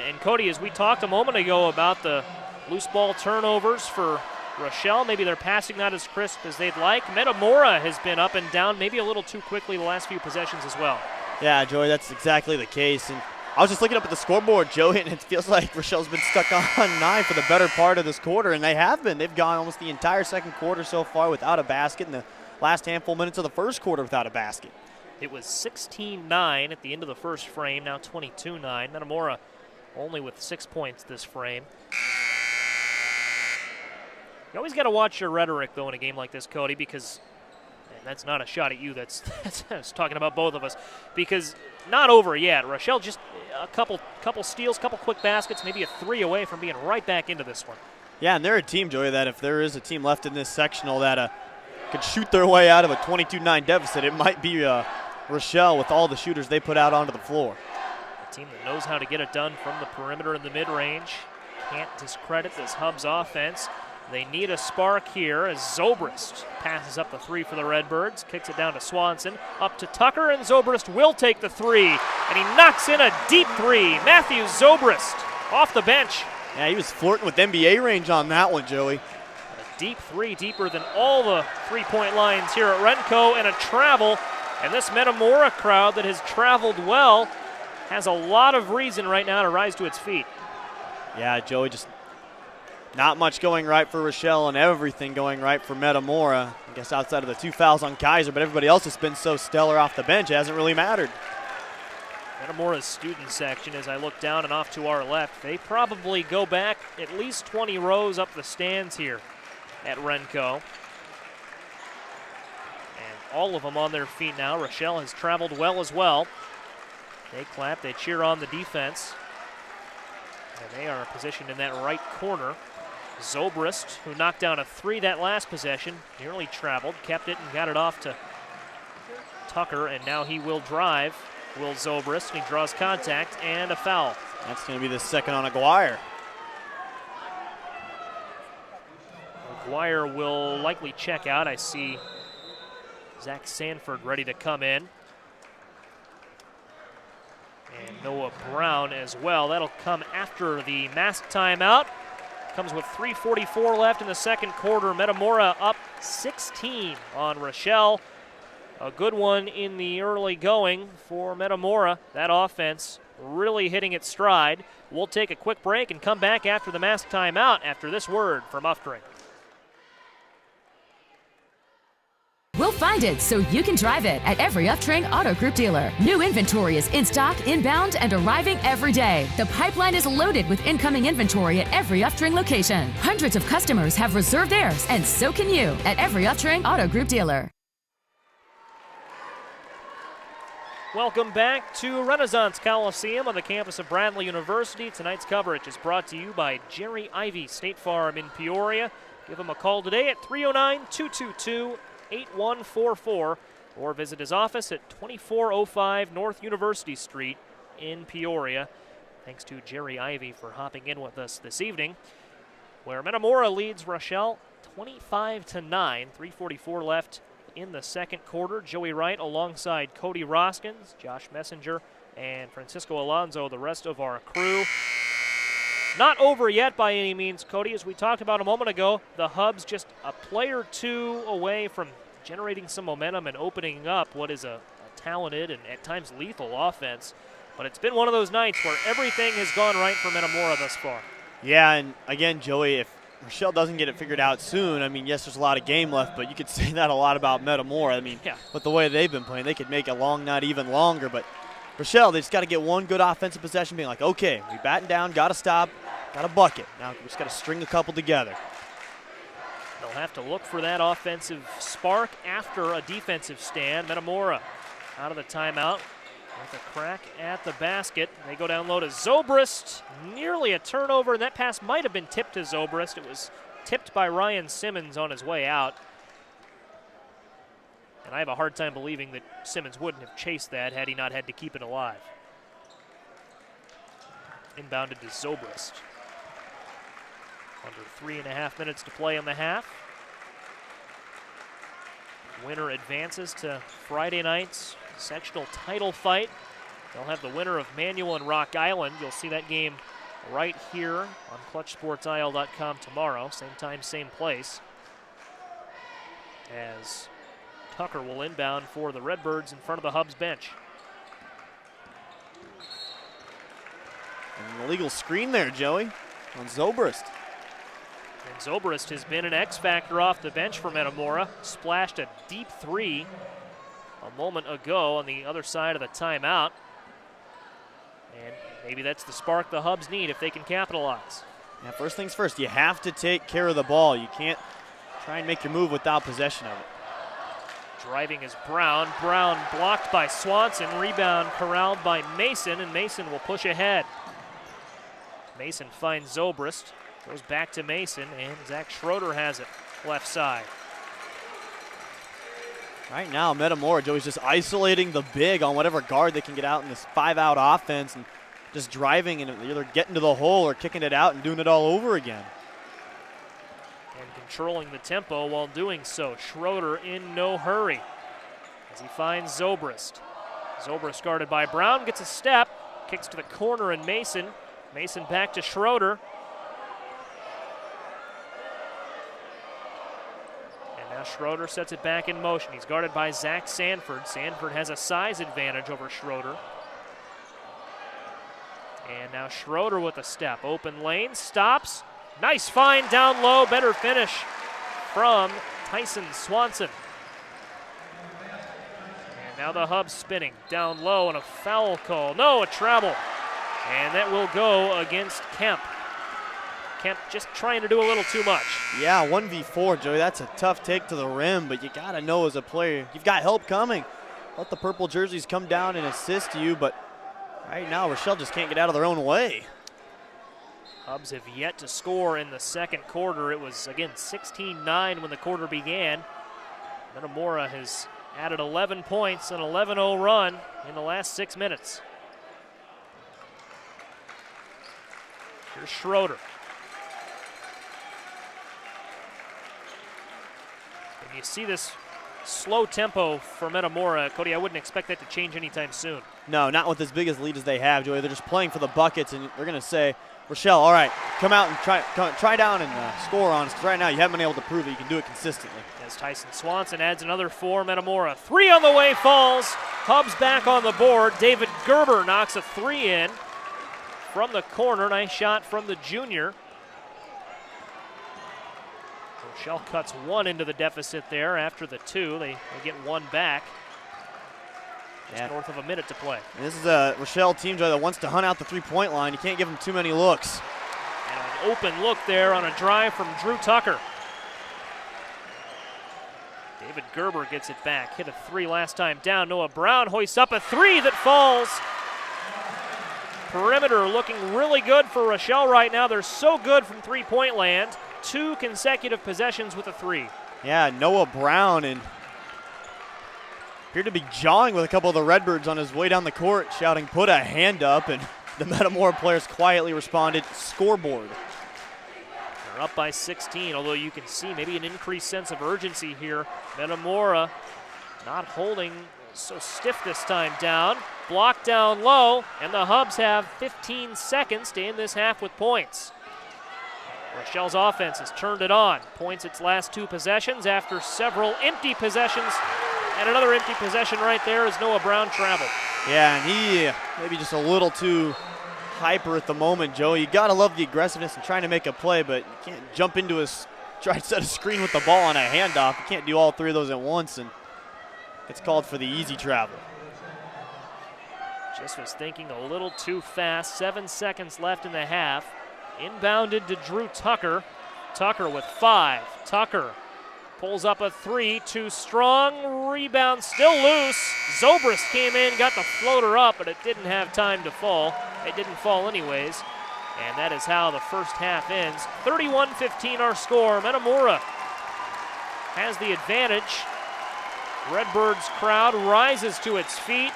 And Cody, as we talked a moment ago about the loose ball turnovers for Rochelle, maybe they're passing not as crisp as they'd like. Metamora has been up and down, maybe a little too quickly the last few possessions as well. Yeah, Joey, that's exactly the case. And I was just looking up at the scoreboard, Joey, and it feels like Rochelle's been stuck on 9 for the better part of this quarter, and they have been. They've gone almost the entire second quarter so far without a basket, and the last handful minutes of the first quarter without a basket. It was 16-9 at the end of the first frame, now 22-9. Metamora only with 6 points this frame. You always got to watch your rhetoric, though, in a game like this, Cody, because, and that's not a shot at you, that's talking about both of us, because not over yet. Rochelle just a couple steals, couple quick baskets, maybe a 3 away from being right back into this one. Yeah, and they're a team, Joey, that if there is a team left in this sectional that could shoot their way out of a 22-9 deficit, it might be Rochelle with all the shooters they put out onto the floor. A team that knows how to get it done from the perimeter in the mid-range. Can't discredit this Hubs offense. They need a spark here as Zobrist passes up the 3 for the Redbirds, kicks it down to Swanson, up to Tucker, and Zobrist will take the 3, and he knocks in a deep 3. Matthew Zobrist off the bench. Yeah, he was flirting with NBA range on that one, Joey. A deep 3, deeper than all the three-point lines here at Renko, and a travel. And this Metamora crowd that has traveled well has a lot of reason right now to rise to its feet. Yeah, Joey, just not much going right for Rochelle and everything going right for Metamora. I guess outside of the 2 fouls on Kaiser, but everybody else has been so stellar off the bench, it hasn't really mattered. Metamora's student section, as I look down and off to our left, they probably go back at least 20 rows up the stands here at Renko. And all of them on their feet now. Rochelle has traveled well as well. They clap, they cheer on the defense. And they are positioned in that right corner. Zobrist, who knocked down a 3 that last possession, nearly traveled, kept it and got it off to Tucker, and now he will drive. Will Zobrist, and he draws contact and a foul. That's going to be the second on Aguirre. Aguirre will likely check out. I see Zach Sanford ready to come in. And Noah Brown as well. That'll come after the mask timeout. Comes with 3:44 left in the second quarter. Metamora up 16 on Rochelle. A good one in the early going for Metamora. That offense really hitting its stride. We'll take a quick break and come back after the mask timeout after this word from Uftring. We'll find it so you can drive it at every Uftring Auto Group dealer. New inventory is in stock, inbound, and arriving every day. The pipeline is loaded with incoming inventory at every Uftring location. Hundreds of customers have reserved theirs, and so can you at every Uftring Auto Group dealer. Welcome back to Renaissance Coliseum on the campus of Bradley University. Tonight's coverage is brought to you by Jerry Ivy State Farm in Peoria. Give him a call today at 309-222-8144 or visit his office at 2405 North University Street in Peoria. Thanks to Jerry Ivy for hopping in with us this evening, where Metamora leads Rochelle 25-9, 3:44 left in the second quarter. Joey Wright alongside Cody Roskins, Josh Messenger, and Francisco Alonso, the rest of our crew. Not over yet by any means, Cody. As we talked about a moment ago, the Hubs just a play or two away from generating some momentum and opening up what is a talented and at times lethal offense. But it's been one of those nights where everything has gone right for Metamora thus far. Yeah, and again, Joey, if Rochelle doesn't get it figured out soon, I mean, yes, there's a lot of game left, but you could say that a lot about Metamora. I mean, with the way they've been playing, they could make a long night even longer. But Rochelle, they just got to get one good offensive possession, being like, okay, we batten down, got to stop, got to bucket. Now we just got to string a couple together. They'll have to look for that offensive spark after a defensive stand. Metamora out of the timeout with a crack at the basket. They go down low to Zobrist. Nearly a turnover, and that pass might have been tipped to Zobrist. It was tipped by Ryan Simmons on his way out. And I have a hard time believing that Simmons wouldn't have chased that had he not had to keep it alive. Inbounded to Zobrist. Under 3.5 minutes to play in the half. Winner advances to Friday night's sectional title fight. They'll have the winner of Manual and Rock Island. You'll see that game right here on ClutchSportsIL.com tomorrow. Same time, same place. As Tucker will inbound for the Redbirds in front of the Hubs bench. And an illegal screen there, Joey, on Zobrist. And Zobrist has been an X factor off the bench for Metamora. Splashed a deep three a moment ago on the other side of the timeout. And maybe that's the spark the Hubs need if they can capitalize. Yeah, first things first, you have to take care of the ball. You can't try and make your move without possession of it. Driving is Brown. Brown blocked by Swanson. Rebound corralled by Mason, and Mason will push ahead. Mason finds Zobrist. Goes back to Mason, and Zach Schroeder has it left side. Right now, Metamora, Joey's just isolating the big on whatever guard they can get out in this 5-out offense and just driving and either getting to the hole or kicking it out and doing it all over again. And controlling the tempo while doing so. Schroeder in no hurry as he finds Zobrist. Zobrist guarded by Brown, gets a step, kicks to the corner, and Mason. Mason back to Schroeder. Schroeder sets it back in motion. He's guarded by Zach Sanford. Sanford has a size advantage over Schroeder. And now Schroeder with a step. Open lane, stops. Nice find down low. Better finish from Tyson Swanson. And now the Hubs spinning down low and a foul call. No, a travel. And that will go against Kemp. Kemp just trying to do a little too much. Yeah, 1v4, Joey. That's a tough take to the rim, but you got to know as a player, you've got help coming. Let the purple jerseys come down and assist you, but right now Rochelle just can't get out of their own way. Hubs have yet to score in the second quarter. It was, again, 16-9 when the quarter began. Metamora has added 11 points, an 11-0 run in the last 6 minutes. Here's Schroeder. And you see this slow tempo for Metamora. Cody, I wouldn't expect that to change anytime soon. No, not with as big as lead as they have, Joey. They're just playing for the buckets, and they're going to say, Rochelle, all right, come out and try down and score on us, because right now you haven't been able to prove that you can do it consistently. As Tyson Swanson adds another for Metamora. 3 on the way falls. Hubs back on the board. David Gerber knocks a 3 in from the corner. Nice shot from the junior. Rochelle cuts 1 into the deficit there after the 2. They get 1 back. Just north of a minute to play. And this is a Rochelle team, Joey, that wants to hunt out the three-point line. You can't give them too many looks. And an open look there on a drive from Drew Tucker. David Gerber gets it back. Hit a 3 last time down. Noah Brown hoists up a 3 that falls. Perimeter looking really good for Rochelle right now. They're so good from three-point land. 2 consecutive possessions with a 3. Yeah, Noah Brown and appeared to be jawing with a couple of the Redbirds on his way down the court, shouting, put a hand up, and the Metamora players quietly responded, scoreboard. They're up by 16, although you can see maybe an increased sense of urgency here. Metamora not holding so stiff this time down. Blocked down low, and the Hubs have 15 seconds to end this half with points. Rochelle's offense has turned it on, points its last 2 possessions after several empty possessions, and another empty possession right there as Noah Brown traveled. Yeah, and he maybe just a little too hyper at the moment, Joe. You gotta love the aggressiveness and trying to make a play, but you can't jump into try to set a screen with the ball on a handoff. You can't do all 3 of those at once, and it's called for the easy travel. Just was thinking a little too fast. 7 seconds left in the half. Inbounded to Drew Tucker. Tucker with 5. Tucker pulls up a 3, too strong. Rebound still loose. Zobrist came in, got the floater up, but it didn't have time to fall. It didn't fall anyways. And that is how the first half ends. 31-15 our score. Metamora has the advantage. Redbirds crowd rises to its feet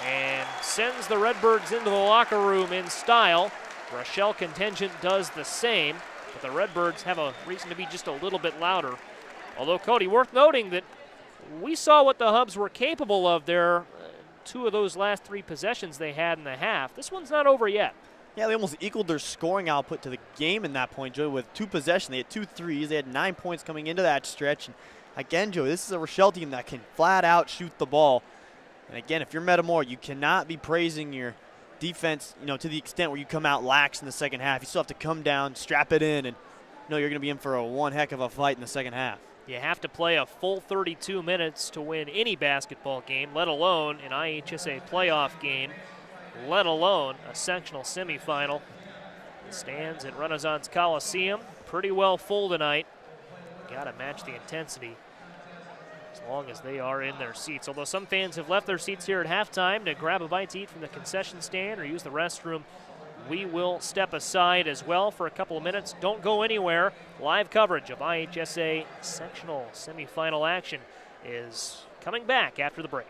and sends the Redbirds into the locker room in style. Rochelle contingent does the same, but the Redbirds have a reason to be just a little bit louder. Although, Cody, worth noting that we saw what the Hubs were capable of there. 2 of those last 3 possessions they had in the half. This one's not over yet. Yeah, they almost equaled their scoring output to the game in that point, Joe, with 2 possessions. They had 2 threes. They had 9 points coming into that stretch. And again, Joe, this is a Rochelle team that can flat out shoot the ball. And again, if you're Metamora, you cannot be praising your defense, to the extent where you come out lax in the second half. You still have to come down, strap it in, and you're going to be in for one heck of a fight in the second half. You have to play a full 32 minutes to win any basketball game, let alone an IHSA playoff game, let alone a sectional semifinal. The stands at Renaissance Coliseum, pretty well full tonight. Got to match the intensity as long as they are in their seats. Although some fans have left their seats here at halftime to grab a bite to eat from the concession stand or use the restroom, we will step aside as well for a couple of minutes. Don't go anywhere. Live coverage of IHSA sectional semifinal action is coming back after the break.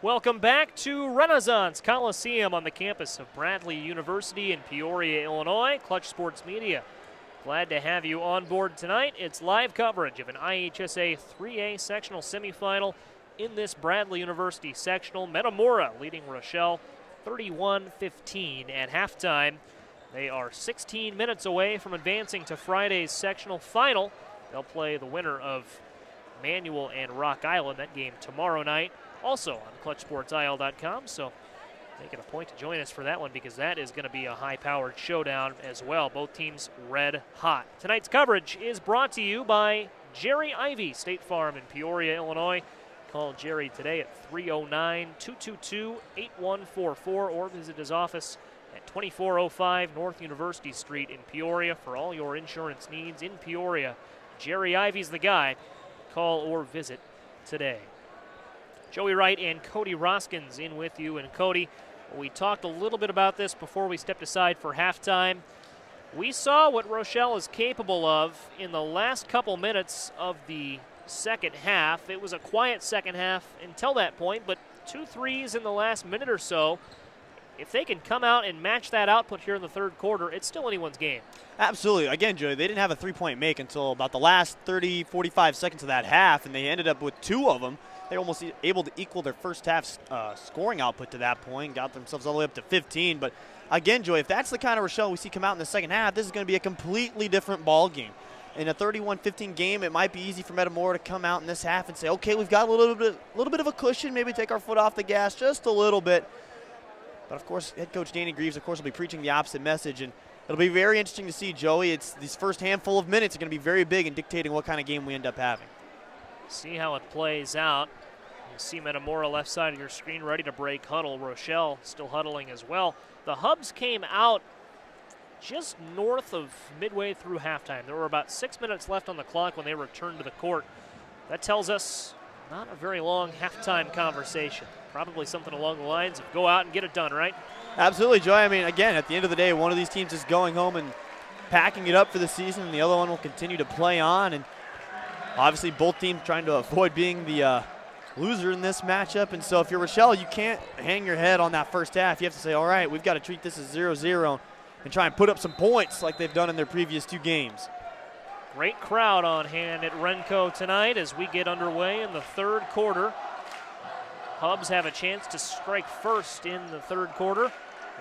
Welcome back to Renaissance Coliseum on the campus of Bradley University in Peoria, Illinois. Clutch Sports Media, glad to have you on board tonight. It's live coverage of an IHSA 3A sectional semifinal in this Bradley University sectional. Metamora leading Rochelle 31-15 at halftime. They are 16 minutes away from advancing to Friday's sectional final. They'll play the winner of Manual and Rock Island, that game tomorrow night, also on ClutchSportsIL.com. So make it a point to join us for that one, because that is going to be a high-powered showdown as well. Both teams red hot. Tonight's coverage is brought to you by Jerry Ivy, State Farm in Peoria, Illinois. Call Jerry today at 309-222-8144 or visit his office at 2405 North University Street in Peoria for all your insurance needs in Peoria. Jerry Ivy's the guy. Call or visit today. Joey Wright and Cody Roskins in with you. And Cody, we talked a little bit about this before we stepped aside for halftime. We saw what Rochelle is capable of in the last couple minutes of the second half. It was a quiet second half until that point, but 2 threes in the last minute or so. If they can come out and match that output here in the third quarter, it's still anyone's game. Absolutely. Again, Joey, they didn't have a three-point make until about the last 30, 45 seconds of that half, and they ended up with 2 of them. They were almost able to equal their first half scoring output to that point, got themselves all the way up to 15. But again, Joey, if that's the kind of Rochelle we see come out in the second half, this is going to be a completely different ball game. In a 31-15 game, it might be easy for Metamora to come out in this half and say, okay, we've got a little bit of a cushion, maybe take our foot off the gas just a little bit. But, of course, head coach Danny Greaves, of course, will be preaching the opposite message. And it'll be very interesting to see, Joey. It's these first handful of minutes are going to be very big in dictating what kind of game we end up having. See how it plays out. You see Metamora left side of your screen ready to break huddle. Rochelle still huddling as well. The Hubs came out just north of midway through halftime. There were about 6 minutes left on the clock when they returned to the court. That tells us not a very long halftime conversation. Probably something along the lines of go out and get it done, right? Absolutely, Joy. I mean, again, at the end of the day, one of these teams is going home and packing it up for the season, and the other one will continue to play on. And obviously, both teams trying to avoid being the loser in this matchup. And so if you're Rochelle, you can't hang your head on that first half. You have to say, all right, we've got to treat this as 0-0 and try and put up some points like they've done in their previous 2 games. Great crowd on hand at Renco tonight as we get underway in the third quarter. Hubs have a chance to strike first in the third quarter.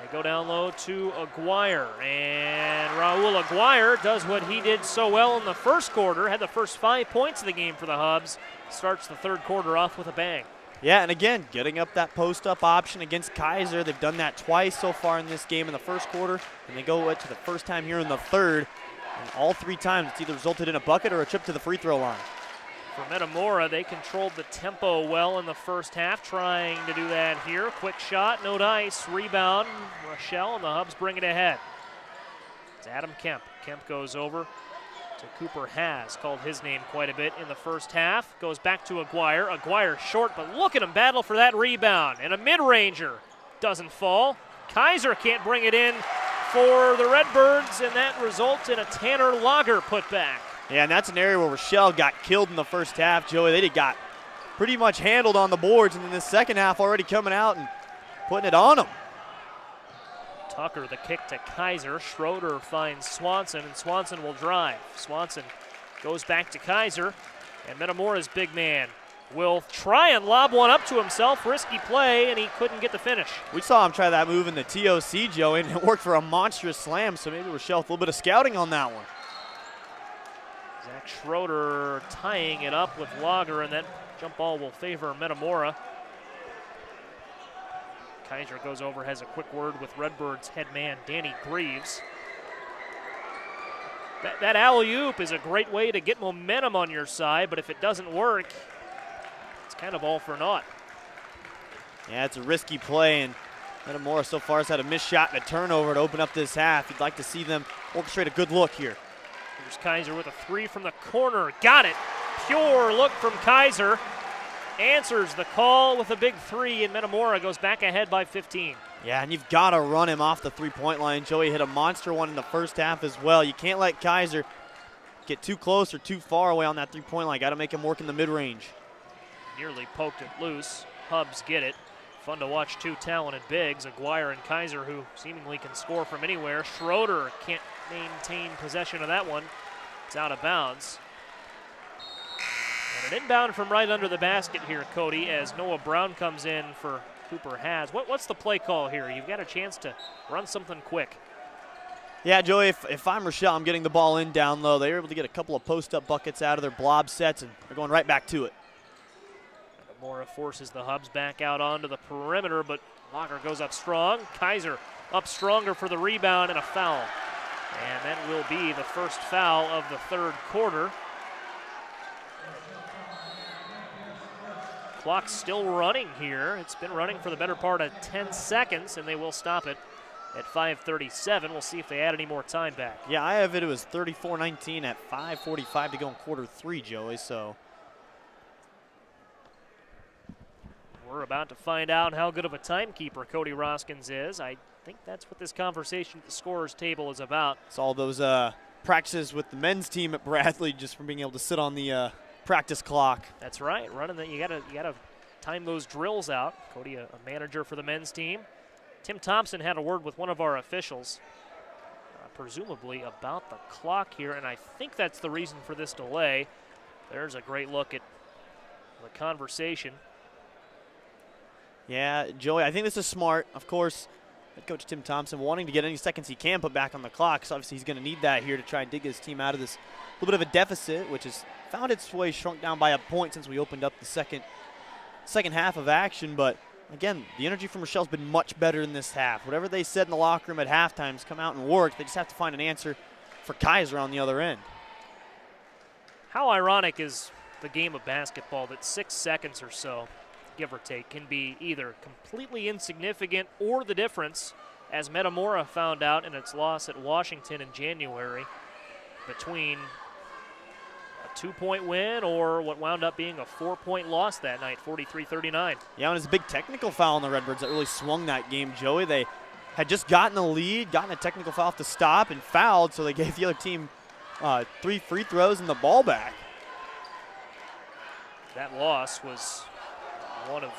They go down low to Aguirre, and Raul Aguirre does what he did so well in the first quarter, had the first 5 points of the game for the Hubs, starts the third quarter off with a bang. Yeah, and again, getting up that post-up option against Kaiser. They've done that twice so far in this game in the first quarter, and they go to the first time here in the third, and all 3 times it's either resulted in a bucket or a trip to the free throw line. For Metamora, they controlled the tempo well in the first half, trying to do that here. Quick shot, no dice, rebound. Rochelle and the Hubs bring it ahead. It's Adam Kemp. Kemp goes over to Cooper Has, called his name quite a bit in the first half. Goes back to Aguirre. Aguirre short, but look at him battle for that rebound. And a mid-ranger doesn't fall. Kaiser can't bring it in for the Redbirds, and that results in a Tanner Lager putback. Yeah, and that's an area where Rochelle got killed in the first half, Joey. They got pretty much handled on the boards, and in the second half already coming out and putting it on them. Tucker, the kick to Kaiser. Schroeder finds Swanson, and Swanson will drive. Swanson goes back to Kaiser, and Metamora's big man will try and lob one up to himself. Risky play, and he couldn't get the finish. We saw him try that move in the TOC, Joey, and it worked for a monstrous slam, so maybe Rochelle with a little bit of scouting on that one. Zach Schroeder tying it up with Lager, and that jump ball will favor Metamora. Kaiser goes over, has a quick word with Redbirds head man Danny Greaves. That alley-oop is a great way to get momentum on your side, but if it doesn't work, it's kind of all for naught. Yeah, it's a risky play, and Metamora so far has had a missed shot and a turnover to open up this half. You'd like to see them orchestrate a good look here. Here's Kaiser with a 3 from the corner. Got it. Pure look from Kaiser. Answers the call with a big 3, and Metamora goes back ahead by 15. Yeah, and you've got to run him off the three-point line. Joey hit a monster one in the first half as well. You can't let Kaiser get too close or too far away on that three-point line. Got to make him work in the mid-range. Nearly poked it loose. Hubs get it. Fun to watch two talented bigs, Aguirre and Kaiser, who seemingly can score from anywhere. Schroeder can't maintain possession of that one. It's out of bounds. And an inbound from right under the basket here, Cody, as Noah Brown comes in for Cooper Has. What's the play call here? You've got a chance to run something quick. Yeah, Joey, if I'm Rochelle, I'm getting the ball in down low. They were able to get a couple of post-up buckets out of their blob sets, and they're going right back to it. Metamora forces the Hubs back out onto the perimeter, but Locker goes up strong. Kaiser up stronger for the rebound and a foul. And that will be the first foul of the third quarter. Clock's still running here. It's been running for the better part of 10 seconds, and they will stop it at 5:37. We'll see if they add any more time back. Yeah, I have it. It was 34-19 at 5:45 to go in quarter three, Joey, so. We're about to find out how good of a timekeeper Cody Roskins is. I think that's what this conversation at the scorer's table is about. It's all those practices with the men's team at Bradley just from being able to sit on the practice clock. That's right. Running that, you gotta time those drills out. Cody, a manager for the men's team. Tim Thompson had a word with one of our officials, presumably about the clock here, and I think that's the reason for this delay. There's a great look at the conversation. Yeah, Joey, I think this is smart. Of course, head coach Tim Thompson wanting to get any seconds he can put back on the clock, so obviously he's going to need that here to try and dig his team out of this little bit of a deficit, which has found its way shrunk down by a point since we opened up the second half of action. But again, the energy from Rochelle's been much better in this half. Whatever they said in the locker room at halftime has come out and worked. They just have to find an answer for Kaiser on the other end. How ironic is the game of basketball that 6 seconds or so, give or take, can be either completely insignificant or the difference, as Metamora found out in its loss at Washington in January, between a 2-point win or what wound up being a 4-point loss that night, 43-39. Yeah, and it's a big technical foul on the Redbirds that really swung that game, Joey. They had just gotten the lead, gotten a technical foul to stop, and fouled, so they gave the other team 3 free throws and the ball back. That loss was one of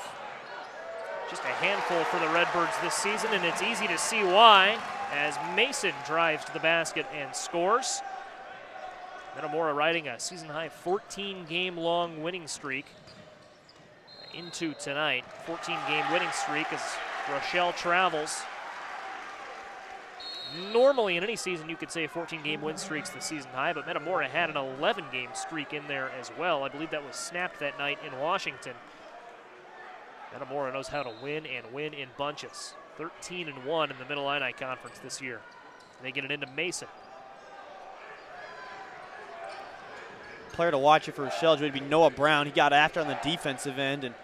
just a handful for the Redbirds this season, and it's easy to see why, as Mason drives to the basket and scores. Metamora riding a season-high 14-game-long winning streak into tonight. 14-game winning streak as Rochelle travels. Normally in any season you could say a 14-game win streak's the season high, but Metamora had an 11-game streak in there as well. I believe that was snapped that night in Washington. Metamora knows how to win and win in bunches. 13-1 in the Mid-Illini Conference this year. They get it into Mason. Player to watch it for Rochelle would be Noah Brown. He got after on the defensive end, and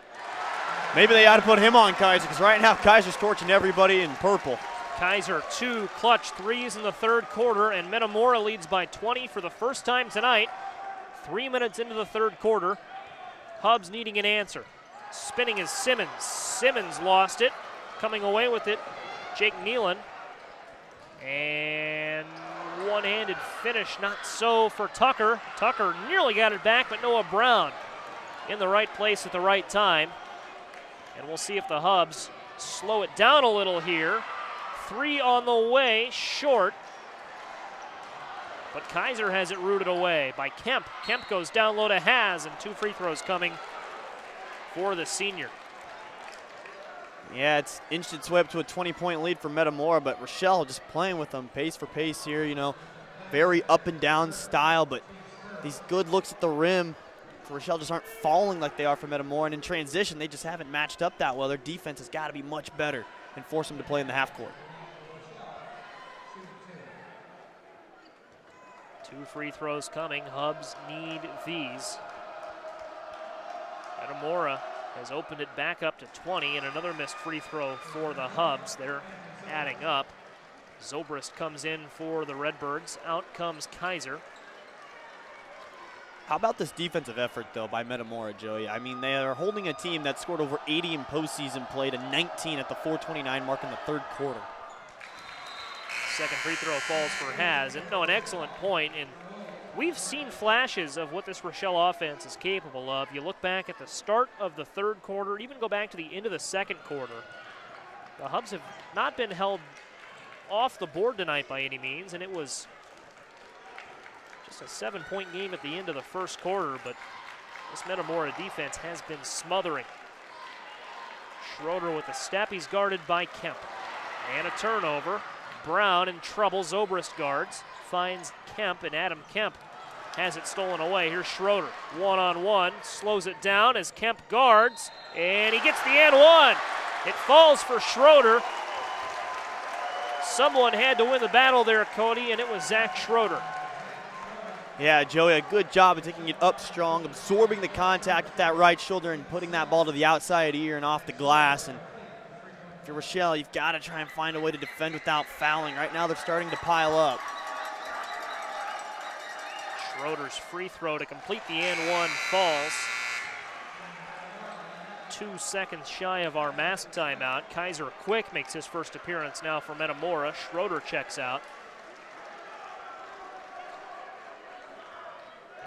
maybe they ought to put him on Kaiser, because right now Kaiser's torching everybody in purple. Kaiser 2 clutch threes in the third quarter, and Metamora leads by 20 for the first time tonight. 3 minutes into the third quarter. Hubs needing an answer. Spinning is Simmons. Simmons lost it. Coming away with it, Jake Nealon. And one-handed finish, not so for Tucker. Tucker nearly got it back, but Noah Brown in the right place at the right time. And we'll see if the Hubs slow it down a little here. 3 on the way, short. But Kaiser has it rooted away by Kemp. Kemp goes down low to Has, and 2 free throws coming for the senior. Yeah, it's inched its way up to a 20-point lead for Metamora, but Rochelle just playing with them pace for pace here, you know. Very up and down style, but these good looks at the rim for Rochelle just aren't falling like they are for Metamora, and in transition, they just haven't matched up that well. Their defense has got to be much better and force them to play in the half court. 2 free throws coming. Hubs need these. Metamora has opened it back up to 20, and another missed free throw for the Hubs. They're adding up. Zobrist comes in for the Redbirds. Out comes Kaiser. How about this defensive effort, though, by Metamora, Joey? I mean, they are holding a team that scored over 80 in postseason play to 19 at the 4:29 mark in the third quarter. Second free throw falls for Has. And no, an excellent point in we've seen flashes of what this Rochelle offense is capable of. You look back at the start of the third quarter, even go back to the end of the second quarter. The Hubs have not been held off the board tonight by any means, and it was just a 7-point game at the end of the first quarter, but this Metamora defense has been smothering. Schroeder with a step. He's guarded by Kemp. And a turnover. Brown in trouble. Zobrist guards. Finds Kemp, and Adam Kemp has it stolen away. Here's Schroeder. One-on-one. Slows it down as Kemp guards. And he gets the and one. It falls for Schroeder. Someone had to win the battle there, Cody, and it was Zach Schroeder. Yeah, Joey, a good job of taking it up strong, absorbing the contact with that right shoulder and putting that ball to the outside ear and off the glass. And if you're Rochelle, you've got to try and find a way to defend without fouling. Right now they're starting to pile up. Schroeder's free throw to complete the and one falls. 2 seconds shy of our mask timeout. Kaiser Quick makes his first appearance now for Metamora. Schroeder checks out.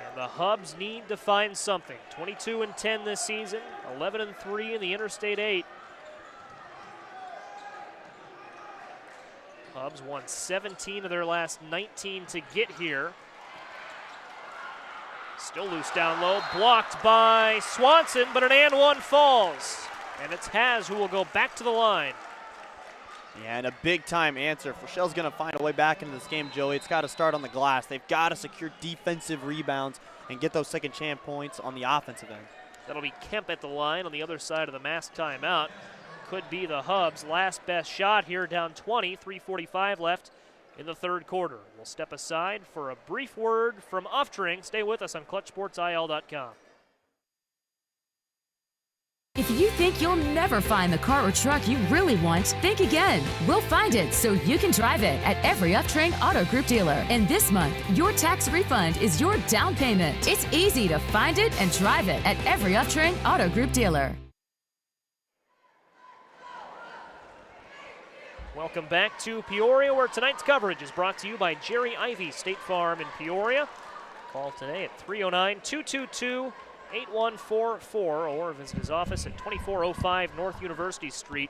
And the Hubs need to find something. 22-10 this season, 11-3 in the Interstate 8. Hubs won 17 of their last 19 to get here. Still loose down low, blocked by Swanson, but an and one falls. And it's Haz who will go back to the line. Yeah, and a big-time answer. If Rochelle's going to find a way back into this game, Joey, it's got to start on the glass. They've got to secure defensive rebounds and get those second-chance points on the offensive end. That'll be Kemp at the line on the other side of the mask timeout. Could be the Hubs' last best shot here, down 20, 3:45 left in the third quarter. We'll step aside for a brief word from Uftring. Stay with us on ClutchSportsIL.com. If you think you'll never find the car or truck you really want, think again. We'll find it so you can drive it at every Uftring Auto Group dealer. And this month, your tax refund is your down payment. It's easy to find it and drive it at every Uftring Auto Group dealer. Welcome back to Peoria, where tonight's coverage is brought to you by Jerry Ivy State Farm in Peoria. Call today at 309-222-8144 or visit his office at 2405 North University Street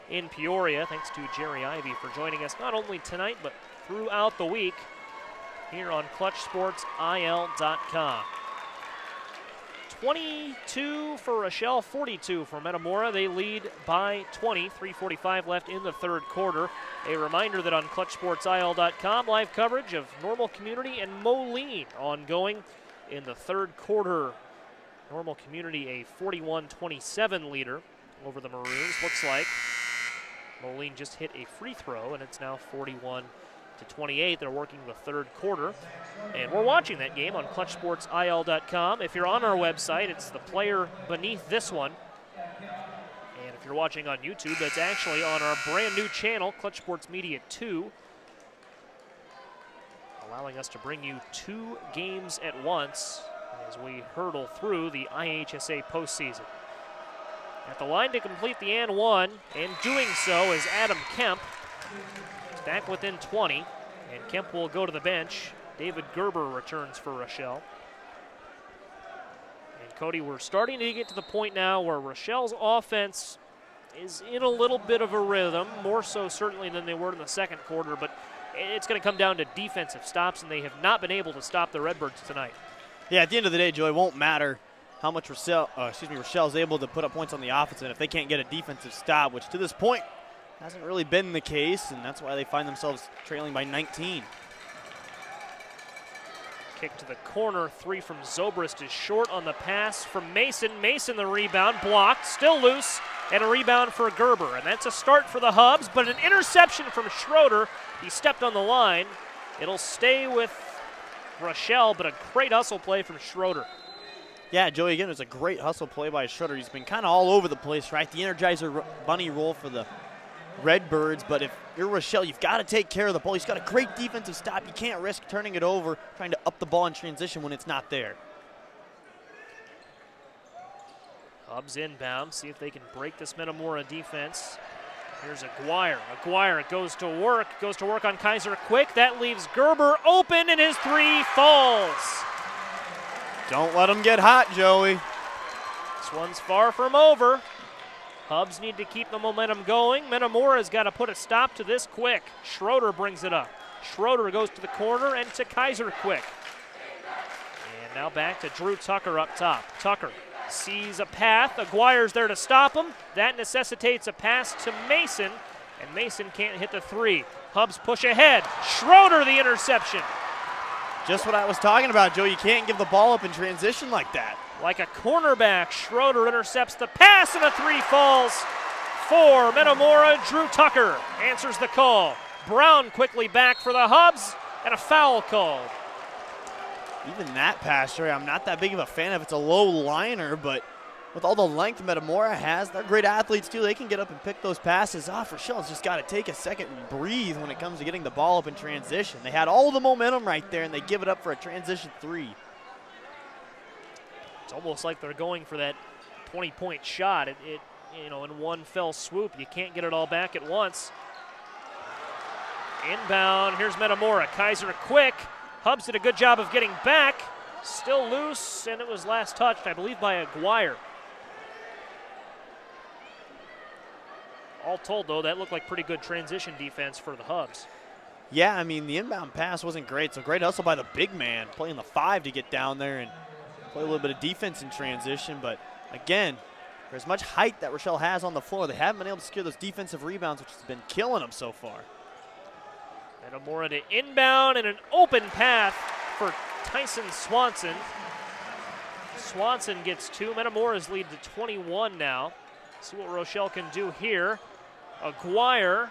in Peoria. Thanks to Jerry Ivy for joining us not only tonight but throughout the week here on ClutchSportsIL.com. 22 for Rochelle, 42 for Metamora. They lead by 20, 3:45 left in the third quarter. A reminder that on ClutchSportsIL.com, live coverage of Normal Community and Moline ongoing in the third quarter. Normal Community a 41-27 leader over the Maroons. Looks like Moline just hit a free throw, and it's now 41-28. They're working the third quarter. And we're watching that game on ClutchSportsIL.com. If you're on our website, it's the player beneath this one. And if you're watching on YouTube, it's actually on our brand new channel, Clutch Sports Media 2, allowing us to bring you 2 games at once as we hurdle through the IHSA postseason. At the line to complete the and one, and doing so is Adam Kemp. He's back within 20, and Kemp will go to the bench. David Gerber returns for Rochelle. And Cody, we're starting to get to the point now where Rochelle's offense is in a little bit of a rhythm, more so certainly than they were in the second quarter, but it's going to come down to defensive stops, and they have not been able to stop the Redbirds tonight. Yeah, at the end of the day, Joey, it won't matter how much Rochelle's able to put up points on the offense, and if they can't get a defensive stop, which to this point hasn't really been the case, and that's why they find themselves trailing by 19. Kick to the corner, 3 from Zobrist is short on the pass from Mason. Mason the rebound, blocked, still loose, and a rebound for Gerber. And that's a start for the Hubs, but an interception from Schroeder. He stepped on the line. It'll stay with Rochelle, but a great hustle play from Schroeder. Yeah, Joey, again, it was a great hustle play by Schroeder. He's been kind of all over the place, right? The Energizer bunny roll for the Redbirds, but if you're Rochelle, you've got to take care of the ball. He's got a great defensive stop. You can't risk turning it over, trying to up the ball in transition when it's not there. Hubs inbound, see if they can break this Metamora defense. Here's Aguirre. Aguirre goes to work on Kaiser quick. That leaves Gerber open, and his three falls. Don't let him get hot, Joey. This one's far from over. Hubs need to keep the momentum going. Metamora's got to put a stop to this quick. Schroeder brings it up. Schroeder goes to the corner and to Kaiser quick. And now back to Drew Tucker up top. Tucker sees a path. Aguirre's there to stop him. That necessitates a pass to Mason, and Mason can't hit the three. Hubs push ahead. Schroeder the interception. Just what I was talking about, Joe. You can't give the ball up in transition like that. Like a cornerback, Schroeder intercepts the pass, and a three falls for Metamora. Drew Tucker answers the call. Brown quickly back for the Hubs, and a foul called. Even that pass, Joey, I'm not that big of a fan of. It's a low liner, but with all the length Metamora has, they're great athletes too. They can get up and pick those passes off. Rochelle's just got to take a second and breathe when it comes to getting the ball up in transition. They had all the momentum right there, and they give it up for a transition three. It's almost like they're going for that 20-point shot. In one fell swoop. You can't get it all back at once. Inbound, here's Metamora. Kaiser quick. Hubs did a good job of getting back. Still loose, and it was last touched, I believe, by Aguirre. All told, though, that looked like pretty good transition defense for the Hubs. Yeah, I mean, the inbound pass wasn't great, so great hustle by the big man, playing the 5 to get down there and play a little bit of defense in transition. But, again, for as much height that Rochelle has on the floor, they haven't been able to secure those defensive rebounds, which has been killing them so far. Metamora to inbound and an open path for Tyson Swanson. Swanson gets 2. Metamora's lead to 21 now. See what Rochelle can do here. Aguirre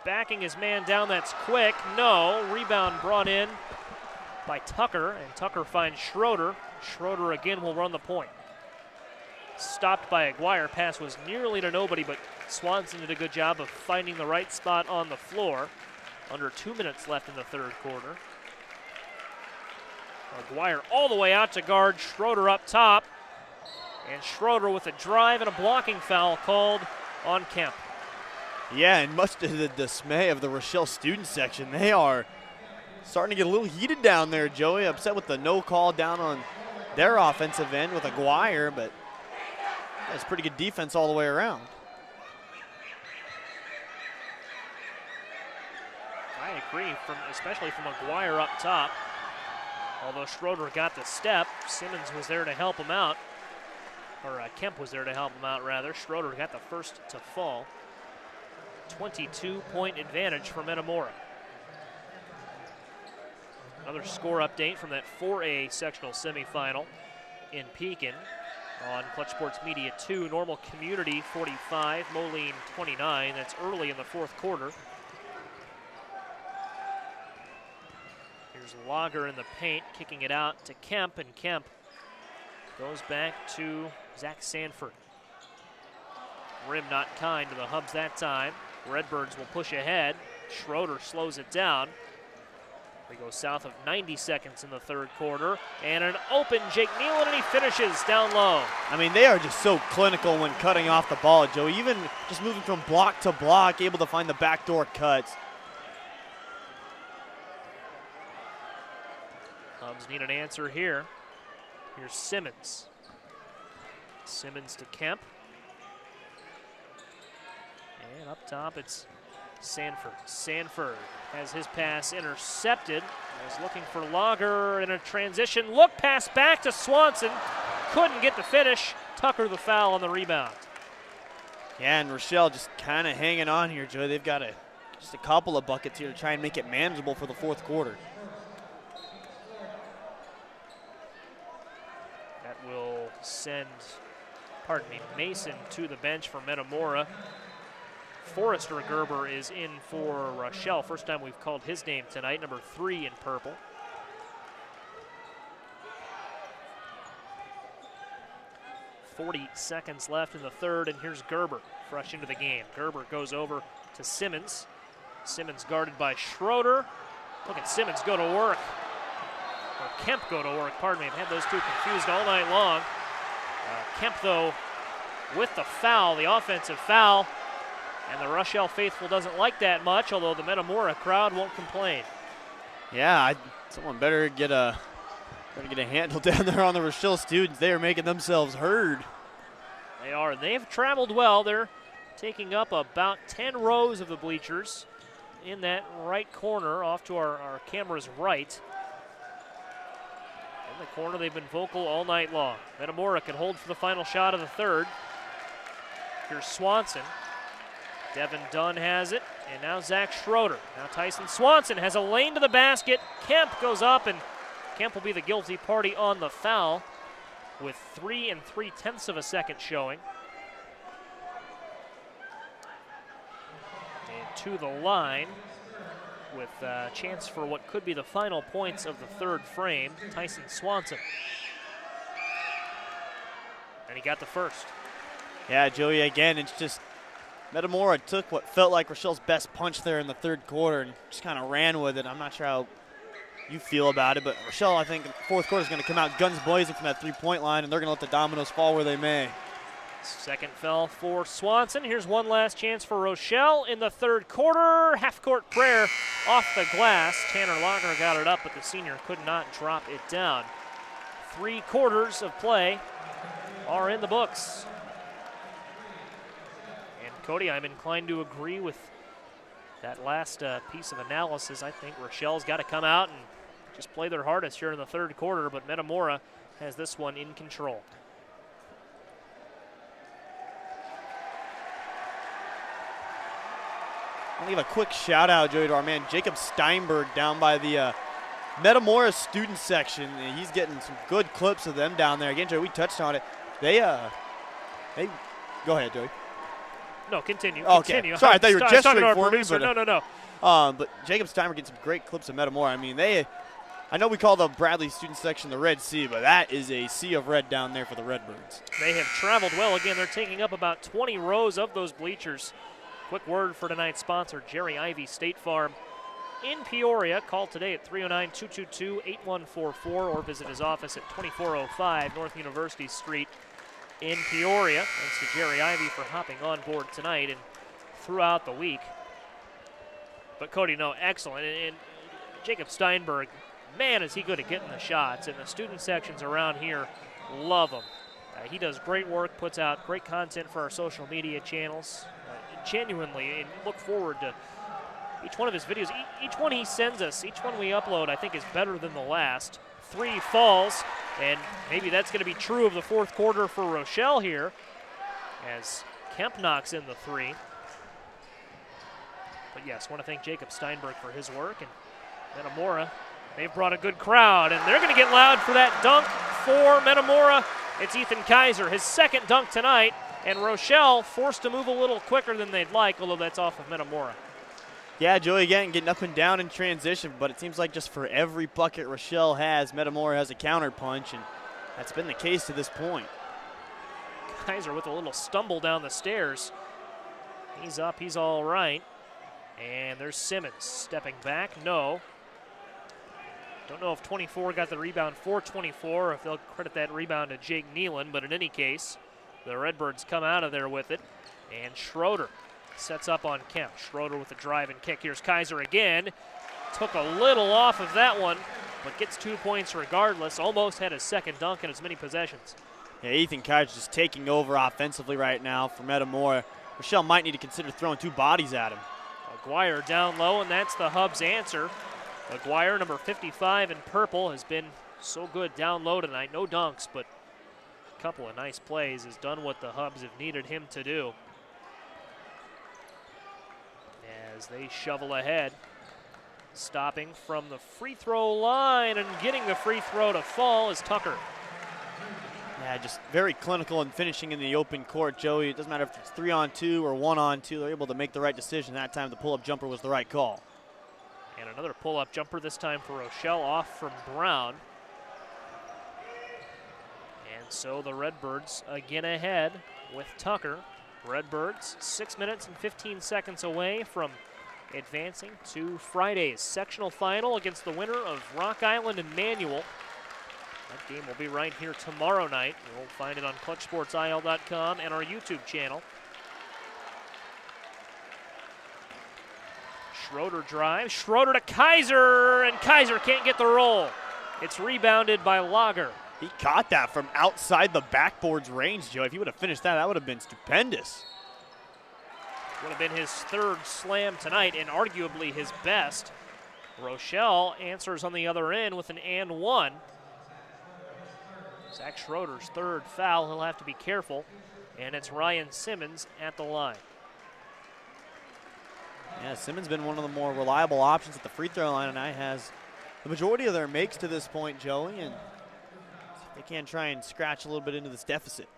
backing his man down. That's quick. No. Rebound brought in by Tucker, and Tucker finds Schroeder. Schroeder again will run the point. Stopped by Aguirre. Pass was nearly to nobody, but Swanson did a good job of finding the right spot on the floor. Under 2 minutes left in the third quarter. Aguirre all the way out to guard Schroeder up top. And Schroeder with a drive and a blocking foul called on Kemp. Yeah, and much to the dismay of the Rochelle student section, they are starting to get a little heated down there, Joey. Upset with the no call down on their offensive end with Aguirre, but that's pretty good defense all the way around. I agree, especially from Aguirre up top. Although Schroeder got the step, Simmons was there to help him out. Or Kemp was there to help him out, rather. Schroeder got the first to fall. 22-point advantage for Metamora. Another score update from that 4A sectional semifinal in Pekin on Clutch Sports Media 2. Normal Community 45, Moline 29. That's early in the fourth quarter. Here's Lager in the paint, kicking it out to Kemp, and Kemp goes back to Zach Sanford. Rim not kind to the Hubs that time. Redbirds will push ahead. Schroeder slows it down. We go south of 90 seconds in the third quarter. And an open Jake Nealon, and he finishes down low. I mean, they are just so clinical when cutting off the ball, Joe. Even just moving from block to block, able to find the backdoor cuts. Hubs need an answer here. Here's Simmons. Simmons to Kemp. And up top, it's Sanford. Sanford has his pass intercepted. Was looking for Lager in a transition. Look pass back to Swanson. Couldn't get the finish. Tucker the foul on the rebound. Yeah, and Rochelle just kind of hanging on here, Joe. They've got just a couple of buckets here to try and make it manageable for the fourth quarter. That will send, Mason to the bench for Metamora. Forrester Gerber is in for Rochelle. First time we've called his name tonight, number 3 in purple. .40 seconds left in the third, and here's Gerber, fresh into the game. Gerber goes over to Simmons. Simmons guarded by Schroeder. Look at Simmons go to work. Or Kemp go to work, pardon me. I've had those two confused all night long. Kemp, though, with the foul, the offensive foul. And the Rochelle faithful doesn't like that much, although the Metamora crowd won't complain. Yeah, someone better get a handle down there on the Rochelle students. They are making themselves heard. They are. They've traveled well. They're taking up about 10 rows of the bleachers in that right corner off to our camera's right. In the corner, they've been vocal all night long. Metamora can hold for the final shot of the third. Here's Swanson. Devin Dunn has it, and now Zach Schroeder. Now Tyson Swanson has a lane to the basket. Kemp goes up, and Kemp will be the guilty party on the foul with 3 3/10 of a second showing. And to the line with a chance for what could be the final points of the third frame, Tyson Swanson. And he got the first. Yeah, Joey, again, it's just Metamora took what felt like Rochelle's best punch there in the third quarter and just kind of ran with it. I'm not sure how you feel about it, but Rochelle, I think, in the fourth quarter is going to come out guns blazing from that three-point line, and they're going to let the dominoes fall where they may. Second foul for Swanson. Here's one last chance for Rochelle in the third quarter. Half-court prayer off the glass. Tanner Lochner got it up, but the senior could not drop it down. 3 quarters of play are in the books. And Cody, I'm inclined to agree with that last piece of analysis. I think Rochelle's got to come out and just play their hardest here in the third quarter, but Metamora has this one in control. I'll give a quick shout out, Joey, to our man Jacob Steinberg down by the Metamora student section. He's getting some good clips of them down there. Again, Joey, we touched on it. They go ahead, Joey. No, continue. Okay. Continue. Sorry, I thought you were gesturing for me. But no. But Jacob Steinberg gets some great clips of Metamora. I mean, I know we call the Bradley student section the Red Sea, but that is a sea of red down there for the Redbirds. They have traveled well. Again, they're taking up about 20 rows of those bleachers. Quick word for tonight's sponsor, Jerry Ivy State Farm in Peoria. Call today at 309-222-8144 or visit his office at 2405 North University Street in Peoria. Thanks to Jerry Ivy for hopping on board tonight and throughout the week. But Cody, no, excellent. And Jacob Steinberg, man, is he good at getting the shots. And the student sections around here love him. He does great work, puts out great content for our social media channels. Genuinely, and look forward to each one of his videos. Each one he sends us, each one we upload, I think is better than the last. 3 falls, and maybe that's going to be true of the fourth quarter for Rochelle here as Kemp knocks in the 3. But yes, want to thank Jacob Steinberg for his work, and Metamora, they've brought a good crowd, and they're going to get loud for that dunk for Metamora. It's Ethan Kaiser, his second dunk tonight. And Rochelle forced to move a little quicker than they'd like, although that's off of Metamora. Yeah, Joey, again, getting up and down in transition, but it seems like just for every bucket Rochelle has, Metamora has a counter punch, and that's been the case to this point. Kaiser with a little stumble down the stairs. He's up, he's all right. And there's Simmons stepping back, no. Don't know if 24 got the rebound for 24, or if they'll credit that rebound to Jake Nealon, but in any case, the Redbirds come out of there with it, and Schroeder sets up on Kemp. Schroeder with the drive and kick. Here's Kaiser again. Took a little off of that one, but gets 2 points regardless. Almost had his second dunk in as many possessions. Yeah, Ethan Kaiser just taking over offensively right now for Metamora. Rochelle might need to consider throwing 2 bodies at him. Aguirre down low, and that's the Hubs' answer. Aguirre, number 55 in purple, has been so good down low tonight. No dunks, but couple of nice plays, has done what the Hubs have needed him to do. As they shovel ahead, stopping from the free throw line and getting the free throw to fall is Tucker. Yeah, just very clinical and finishing in the open court, Joey. It doesn't matter if it's 3-on-2 or 1-on-2. They're able to make the right decision. That time the pull-up jumper was the right call. And another pull-up jumper, this time for Rochelle, off from Brown. And so the Redbirds again ahead with Tucker. Redbirds 6 minutes and 15 seconds away from advancing to Friday's sectional final against the winner of Rock Island and Manual. That game will be right here tomorrow night. You'll find it on ClutchSportsIL.com and our YouTube channel. Schroeder drives. Schroeder to Kaiser, and Kaiser can't get the roll. It's rebounded by Lager. He caught that from outside the backboard's range, Joe. If he would have finished that, that would have been stupendous. Would have been his third slam tonight and arguably his best. Rochelle answers on the other end with an and one. Zach Schroeder's third foul. He'll have to be careful. And it's Ryan Simmons at the line. Yeah, Simmons been one of the more reliable options at the free throw line, and has the majority of their makes to this point, Joey, and they can try and scratch a little bit into this deficit.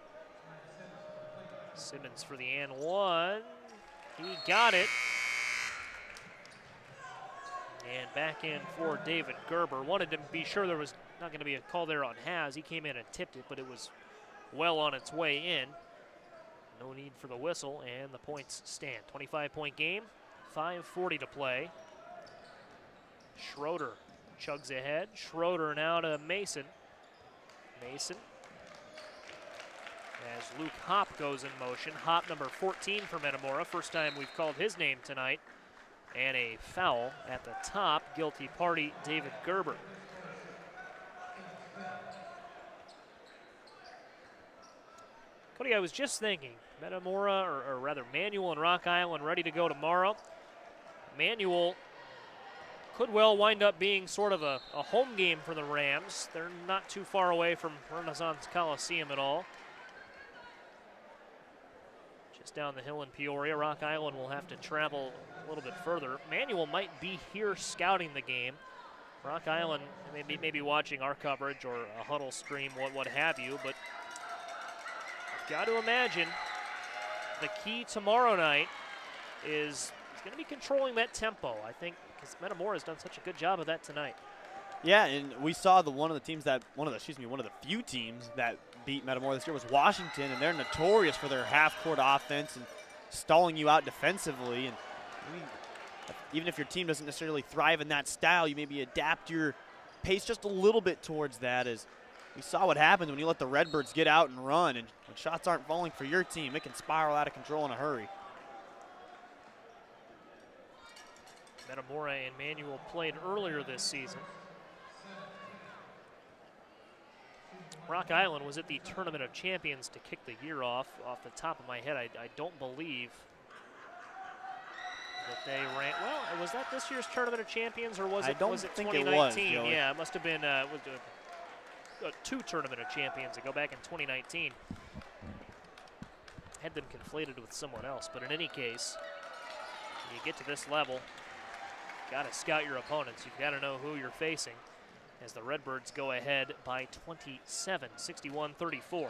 Simmons for the and one. He got it. And back in for David Gerber. Wanted to be sure there was not going to be a call there on Haz. He came in and tipped it, but it was well on its way in. No need for the whistle, and the points stand. 25-point game, 5:40 to play. Schroeder chugs ahead. Schroeder now to Mason. Mason. As Luke Hopp goes in motion. Hopp, number 14 for Metamora. First time we've called his name tonight. And a foul at the top. Guilty party, David Gerber. Cody, I was just thinking, Metamora, or rather Manual and Rock Island ready to go tomorrow. Manual could well wind up being sort of a home game for the Rams. They're not too far away from Renaissance Coliseum at all. Just down the hill in Peoria. Rock Island will have to travel a little bit further. Manual might be here scouting the game. Rock Island maybe watching our coverage or a huddle stream, what have you, but I've got to imagine the key tomorrow night is going to be controlling that tempo, I think, because Metamora has done such a good job of that tonight. Yeah, and we saw one of the few teams that beat Metamora this year was Washington, and they're notorious for their half-court offense and stalling you out defensively. And even if your team doesn't necessarily thrive in that style, you maybe adapt your pace just a little bit towards that. As we saw what happens when you let the Redbirds get out and run, and when shots aren't falling for your team, it can spiral out of control in a hurry. Metamora and Manual played earlier this season. Rock Island was at the Tournament of Champions to kick the year off. Off the top of my head, I don't believe that they ran. Well, was that this year's Tournament of Champions, or was it 2019? It was, yeah, it must have been two Tournament of Champions that go back in 2019. Had them conflated with someone else, but in any case, you get to this level, got to scout your opponents. You've got to know who you're facing, as the Redbirds go ahead by 27, 61-34.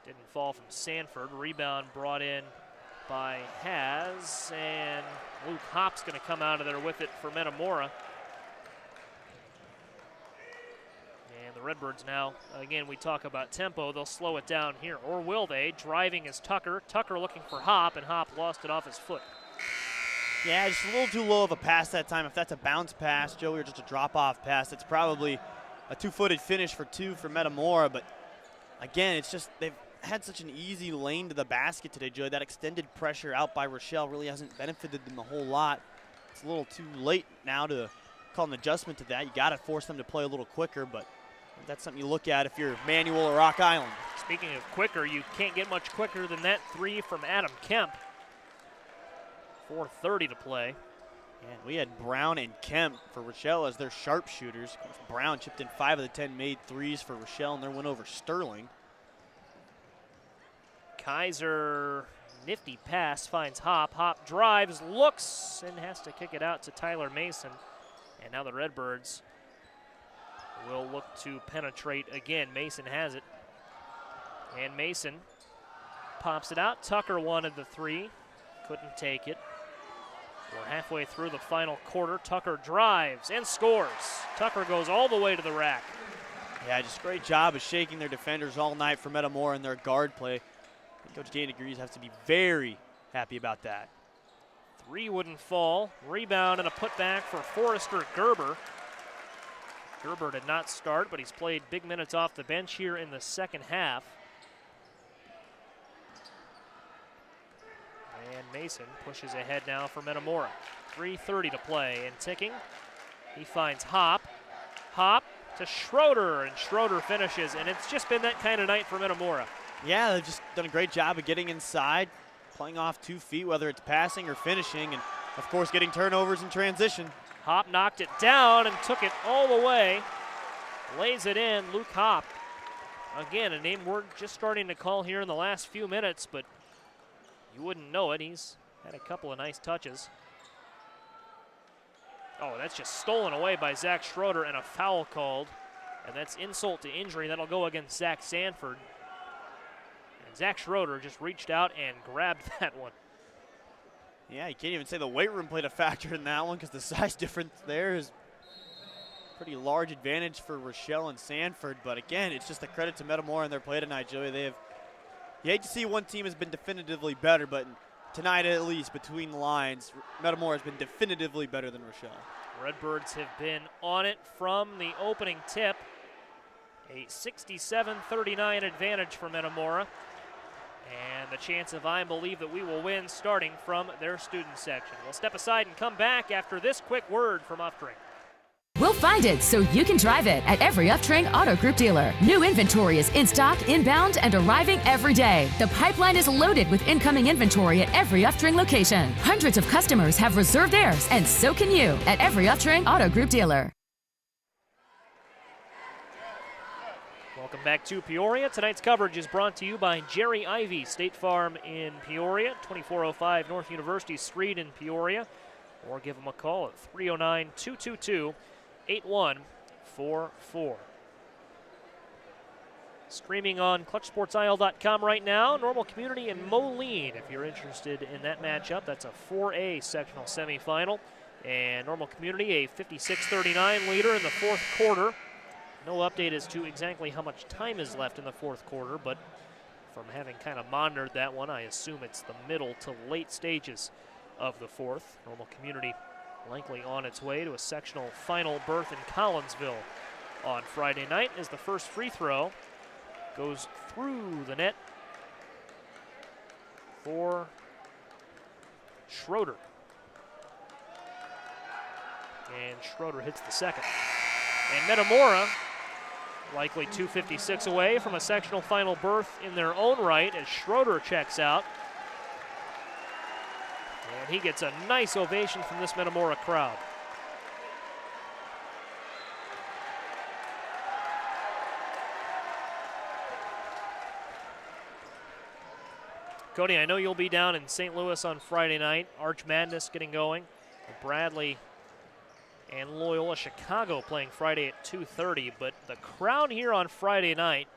Didn't fall from Sanford. Rebound brought in by Haz, and Luke Hopp's going to come out of there with it for Metamora. And the Redbirds now, again, we talk about tempo. They'll slow it down here, or will they? Driving is Tucker. Tucker looking for Hopp, and Hopp lost it off his foot. Yeah, just a little too low of a pass that time. If that's a bounce pass, Joey, or just a drop-off pass, it's probably a two-footed finish for two for Metamora. But again, it's just they've had such an easy lane to the basket today, Joey. That extended pressure out by Rochelle really hasn't benefited them a whole lot. It's a little too late now to call an adjustment to that. You got to force them to play a little quicker, but that's something you look at if you're Manual or Rock Island. Speaking of quicker, you can't get much quicker than that three from Adam Kemp. 4:30 to play. And we had Brown and Kemp for Rochelle as their sharpshooters. Brown chipped in 5 of the 10 made threes for Rochelle in their win over Sterling. Kaiser, nifty pass, finds Hopp. Hopp drives, looks, and has to kick it out to Tyler Mason. And now the Redbirds will look to penetrate again. Mason has it. And Mason pops it out. Tucker wanted the three, couldn't take it. We're halfway through the final quarter. Tucker drives and scores. Tucker goes all the way to the rack. Yeah, just great job of shaking their defenders all night for Metamora in their guard play. Coach Danny Greaves has to be very happy about that. Three wouldn't fall. Rebound and a putback for Forrester Gerber. Gerber did not start, but he's played big minutes off the bench here in the second half. Mason pushes ahead now for Metamora. 3:30 to play and ticking. He finds Hop. Hop to Schroeder, and Schroeder finishes, and it's just been that kind of night for Metamora. Yeah, they've just done a great job of getting inside, playing off 2 feet, whether it's passing or finishing, and of course getting turnovers in transition. Hop knocked it down and took it all the way. Lays it in, Luke Hop. Again, a name we're just starting to call here in the last few minutes, but you wouldn't know it. He's had a couple of nice touches. Oh, that's just stolen away by Zach Schroeder and a foul called. And that's insult to injury. That'll go against Zach Sanford. And Zach Schroeder just reached out and grabbed that one. Yeah, you can't even say the weight room played a factor in that one because the size difference there is pretty large advantage for Rochelle and Sanford. But again, it's just a credit to Metamora and their play tonight, Joey. You hate to see one team has been definitively better, but tonight at least, between the lines, Metamora has been definitively better than Rochelle. Redbirds have been on it from the opening tip. A 67-39 advantage for Metamora. And the chance of I believe that we will win starting from their student section. We'll step aside and come back after this quick word from Uftring. We'll find it so you can drive it at every Uftring Auto Group dealer. New inventory is in stock, inbound, and arriving every day. The pipeline is loaded with incoming inventory at every Uftring location. Hundreds of customers have reserved theirs, and so can you at every Uftring Auto Group dealer. Welcome back to Peoria. Tonight's coverage is brought to you by Jerry Ivy, State Farm in Peoria, 2405 North University Street in Peoria. Or give them a call at 309-222-8144. Streaming on ClutchSportsIsle.com right now. Normal Community and Moline, if you're interested in that matchup. That's a 4A sectional semifinal. And Normal Community, a 56-39 leader in the fourth quarter. No update as to exactly how much time is left in the fourth quarter, but from having kind of monitored that one, I assume it's the middle to late stages of the fourth. Normal Community likely on its way to a sectional final berth in Collinsville on Friday night as the first free throw goes through the net for Schroeder. And Schroeder hits the second. And Metamora likely 2:56 away from a sectional final berth in their own right as Schroeder checks out. And he gets a nice ovation from this Metamora crowd. Cody, I know you'll be down in St. Louis on Friday night. Arch Madness getting going. Bradley and Loyola Chicago playing Friday at 2:30. But the crowd here on Friday night,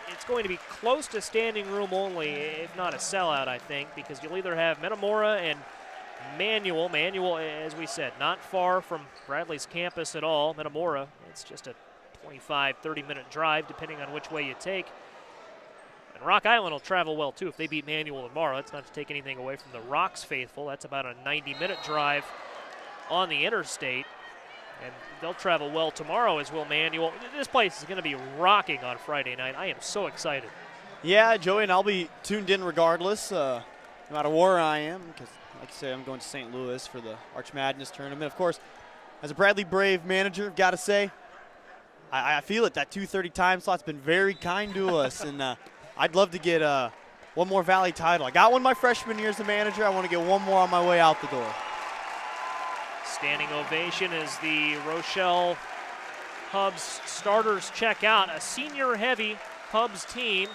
it's going to be close to standing room only, if not a sellout, I think, because you'll either have Metamora and Manual. Manual, as we said, not far from Bradley's campus at all. Metamora, it's just a 25, 30-minute drive, depending on which way you take. And Rock Island will travel well, too, if they beat Manual tomorrow. That's not to take anything away from the Rocks faithful. That's about a 90-minute drive on the interstate. And they'll travel well tomorrow, as will Manual. This place is going to be rocking on Friday night. I am so excited. Yeah, Joey, and I'll be tuned in regardless, no matter where I am, because, like I say, I'm going to St. Louis for the Arch Madness tournament. Of course, as a Bradley Brave manager, I've got to say, I feel it. That 2:30 time slot's been very kind to us, and I'd love to get one more Valley title. I got one my freshman year as a manager. I want to get one more on my way out the door. Standing ovation as the Rochelle Hubs starters check out. A senior-heavy Hubs team.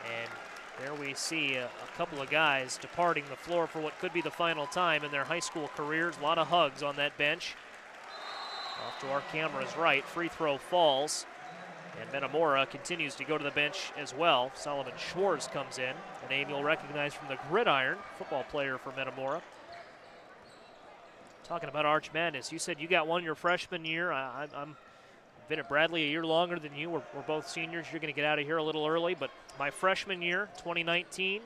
And there we see a couple of guys departing the floor for what could be the final time in their high school careers. A lot of hugs on that bench. Off to our camera's right. Free throw falls. And Metamora continues to go to the bench as well. Solomon Schwartz comes in, a name you'll recognize from the Gridiron, football player for Metamora. Talking about Arch Madness, you said you got one your freshman year. I've been at Bradley a year longer than you. We're both seniors. You're going to get out of here a little early, but my freshman year, 2019,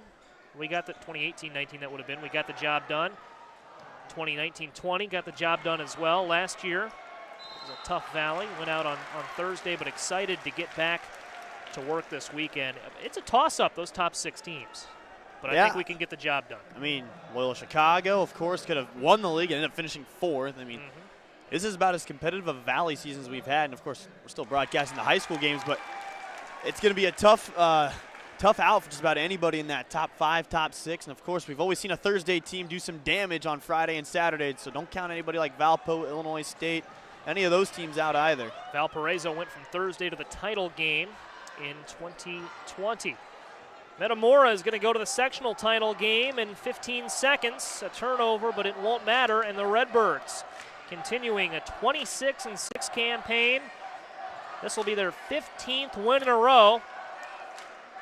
we got the 2018-19 that would have been. We got the job done. 2019-20 got the job done as well. Last year, it was a tough Valley. Went out on Thursday, but excited to get back to work this weekend. It's a toss-up, those top 6 teams. But I think we can get the job done. I mean, Loyola Chicago, of course, could have won the league and ended up finishing 4th. I mean, this is about as competitive a Valley season as we've had. And, of course, we're still broadcasting the high school games, but it's going to be a tough out for just about anybody in that top 5, top 6. And, of course, we've always seen a Thursday team do some damage on Friday and Saturday, so don't count anybody like Valpo, Illinois State, any of those teams out either. Valparaiso went from Thursday to the title game in 2020. Metamora is going to go to the sectional title game in 15 seconds. A turnover, but it won't matter. And the Redbirds continuing a 26-6 campaign. This will be their 15th win in a row.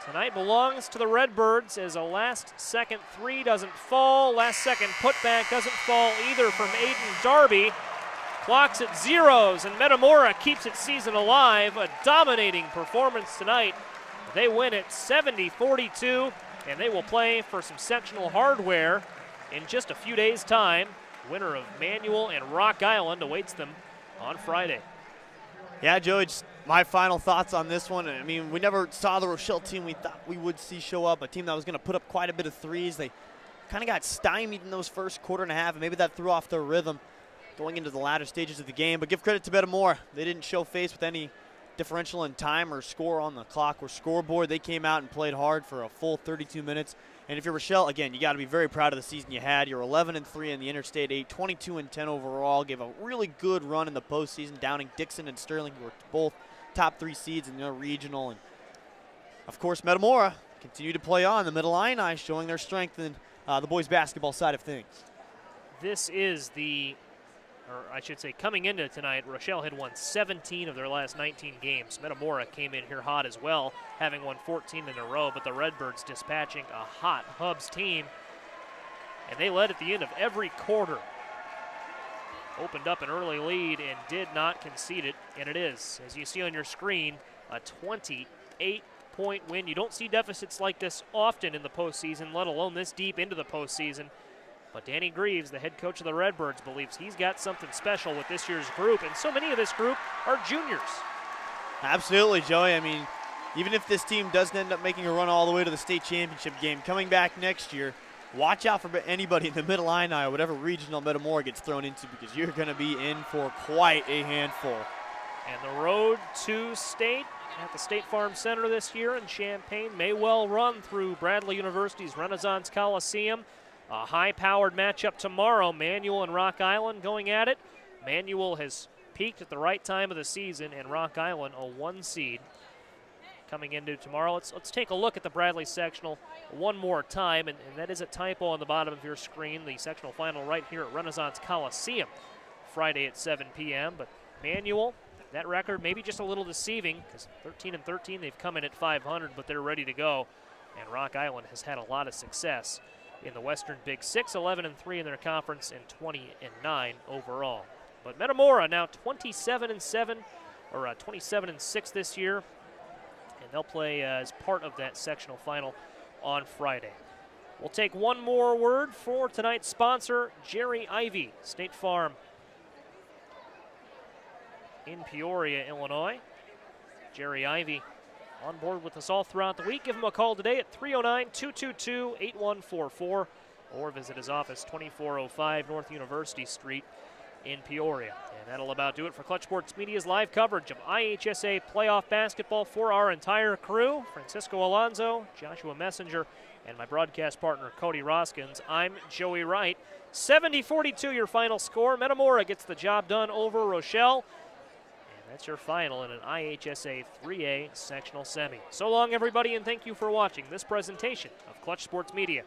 Tonight belongs to the Redbirds as a last-second 3 doesn't fall. Last-second putback doesn't fall either from Aiden Darby. Clock's at 0s, and Metamora keeps its season alive. A dominating performance tonight. They win it 70-42, and they will play for some sectional hardware in just a few days' time. Winner of Manual and Rock Island awaits them on Friday. Yeah, Joey, just my final thoughts on this one. I mean, we never saw the Rochelle team we thought we would see show up, a team that was going to put up quite a bit of threes. They kind of got stymied in those first quarter and a half, and maybe that threw off their rhythm going into the latter stages of the game. But give credit to Metamora. They didn't show face with any differential in time or score on the clock or scoreboard. They came out and played hard for a full 32 minutes. And if you're Rochelle, again, you got to be very proud of the season you had. You're 11-3 in the Interstate 8, 22-10 overall. Gave a really good run in the postseason, downing Dixon and Sterling, who were both top 3 seeds in the regional. And of course, Metamora continue to play on. The Mid-Illini showing their strength in the boys basketball side of things. This is or I should say, coming into tonight, Rochelle had won 17 of their last 19 games. Metamora came in here hot as well, having won 14 in a row, but the Redbirds dispatching a hot Hubs team, and they led at the end of every quarter. Opened up an early lead and did not concede it, and it is, as you see on your screen, a 28-point win. You don't see deficits like this often in the postseason, let alone this deep into the postseason. But Danny Greaves, the head coach of the Redbirds, believes he's got something special with this year's group, and so many of this group are juniors. Absolutely, Joey. I mean, even if this team doesn't end up making a run all the way to the state championship game, coming back next year, watch out for anybody in the Mid-Illini or whatever regional Metamora gets thrown into, because you're going to be in for quite a handful. And the road to state at the State Farm Center this year in Champaign may well run through Bradley University's Renaissance Coliseum. A high-powered matchup tomorrow, Manual and Rock Island going at it. Manual has peaked at the right time of the season, and Rock Island a 1 seed coming into tomorrow. Let's take a look at the Bradley sectional one more time, and that is a typo on the bottom of your screen. The sectional final right here at Renaissance Coliseum, Friday at 7 p.m. But Manual, that record maybe just a little deceiving, because 13-13, they've come in at 500, but they're ready to go. And Rock Island has had a lot of success in the Western Big 6, 11-3 in their conference, and 20-9 overall. But Metamora now 27-7, or 27-6 this year, and they'll play as part of that sectional final on Friday. We'll take one more word for tonight's sponsor, Jerry Ivy, State Farm in Peoria, Illinois. Jerry Ivy on board with us all throughout the week. Give him a call today at 309-222-8144 or visit his office, 2405 North University Street in Peoria. And that'll about do it for Clutch Sports Media's live coverage of IHSA playoff basketball for our entire crew. Francisco Alonso, Joshua Messenger, and my broadcast partner, Cody Roskins. I'm Joey Wright. 70-42 your final score. Metamora gets the job done over Rochelle. That's your final in an IHSA 3A sectional semi. So long, everybody, and thank you for watching this presentation of Clutch Sports Media.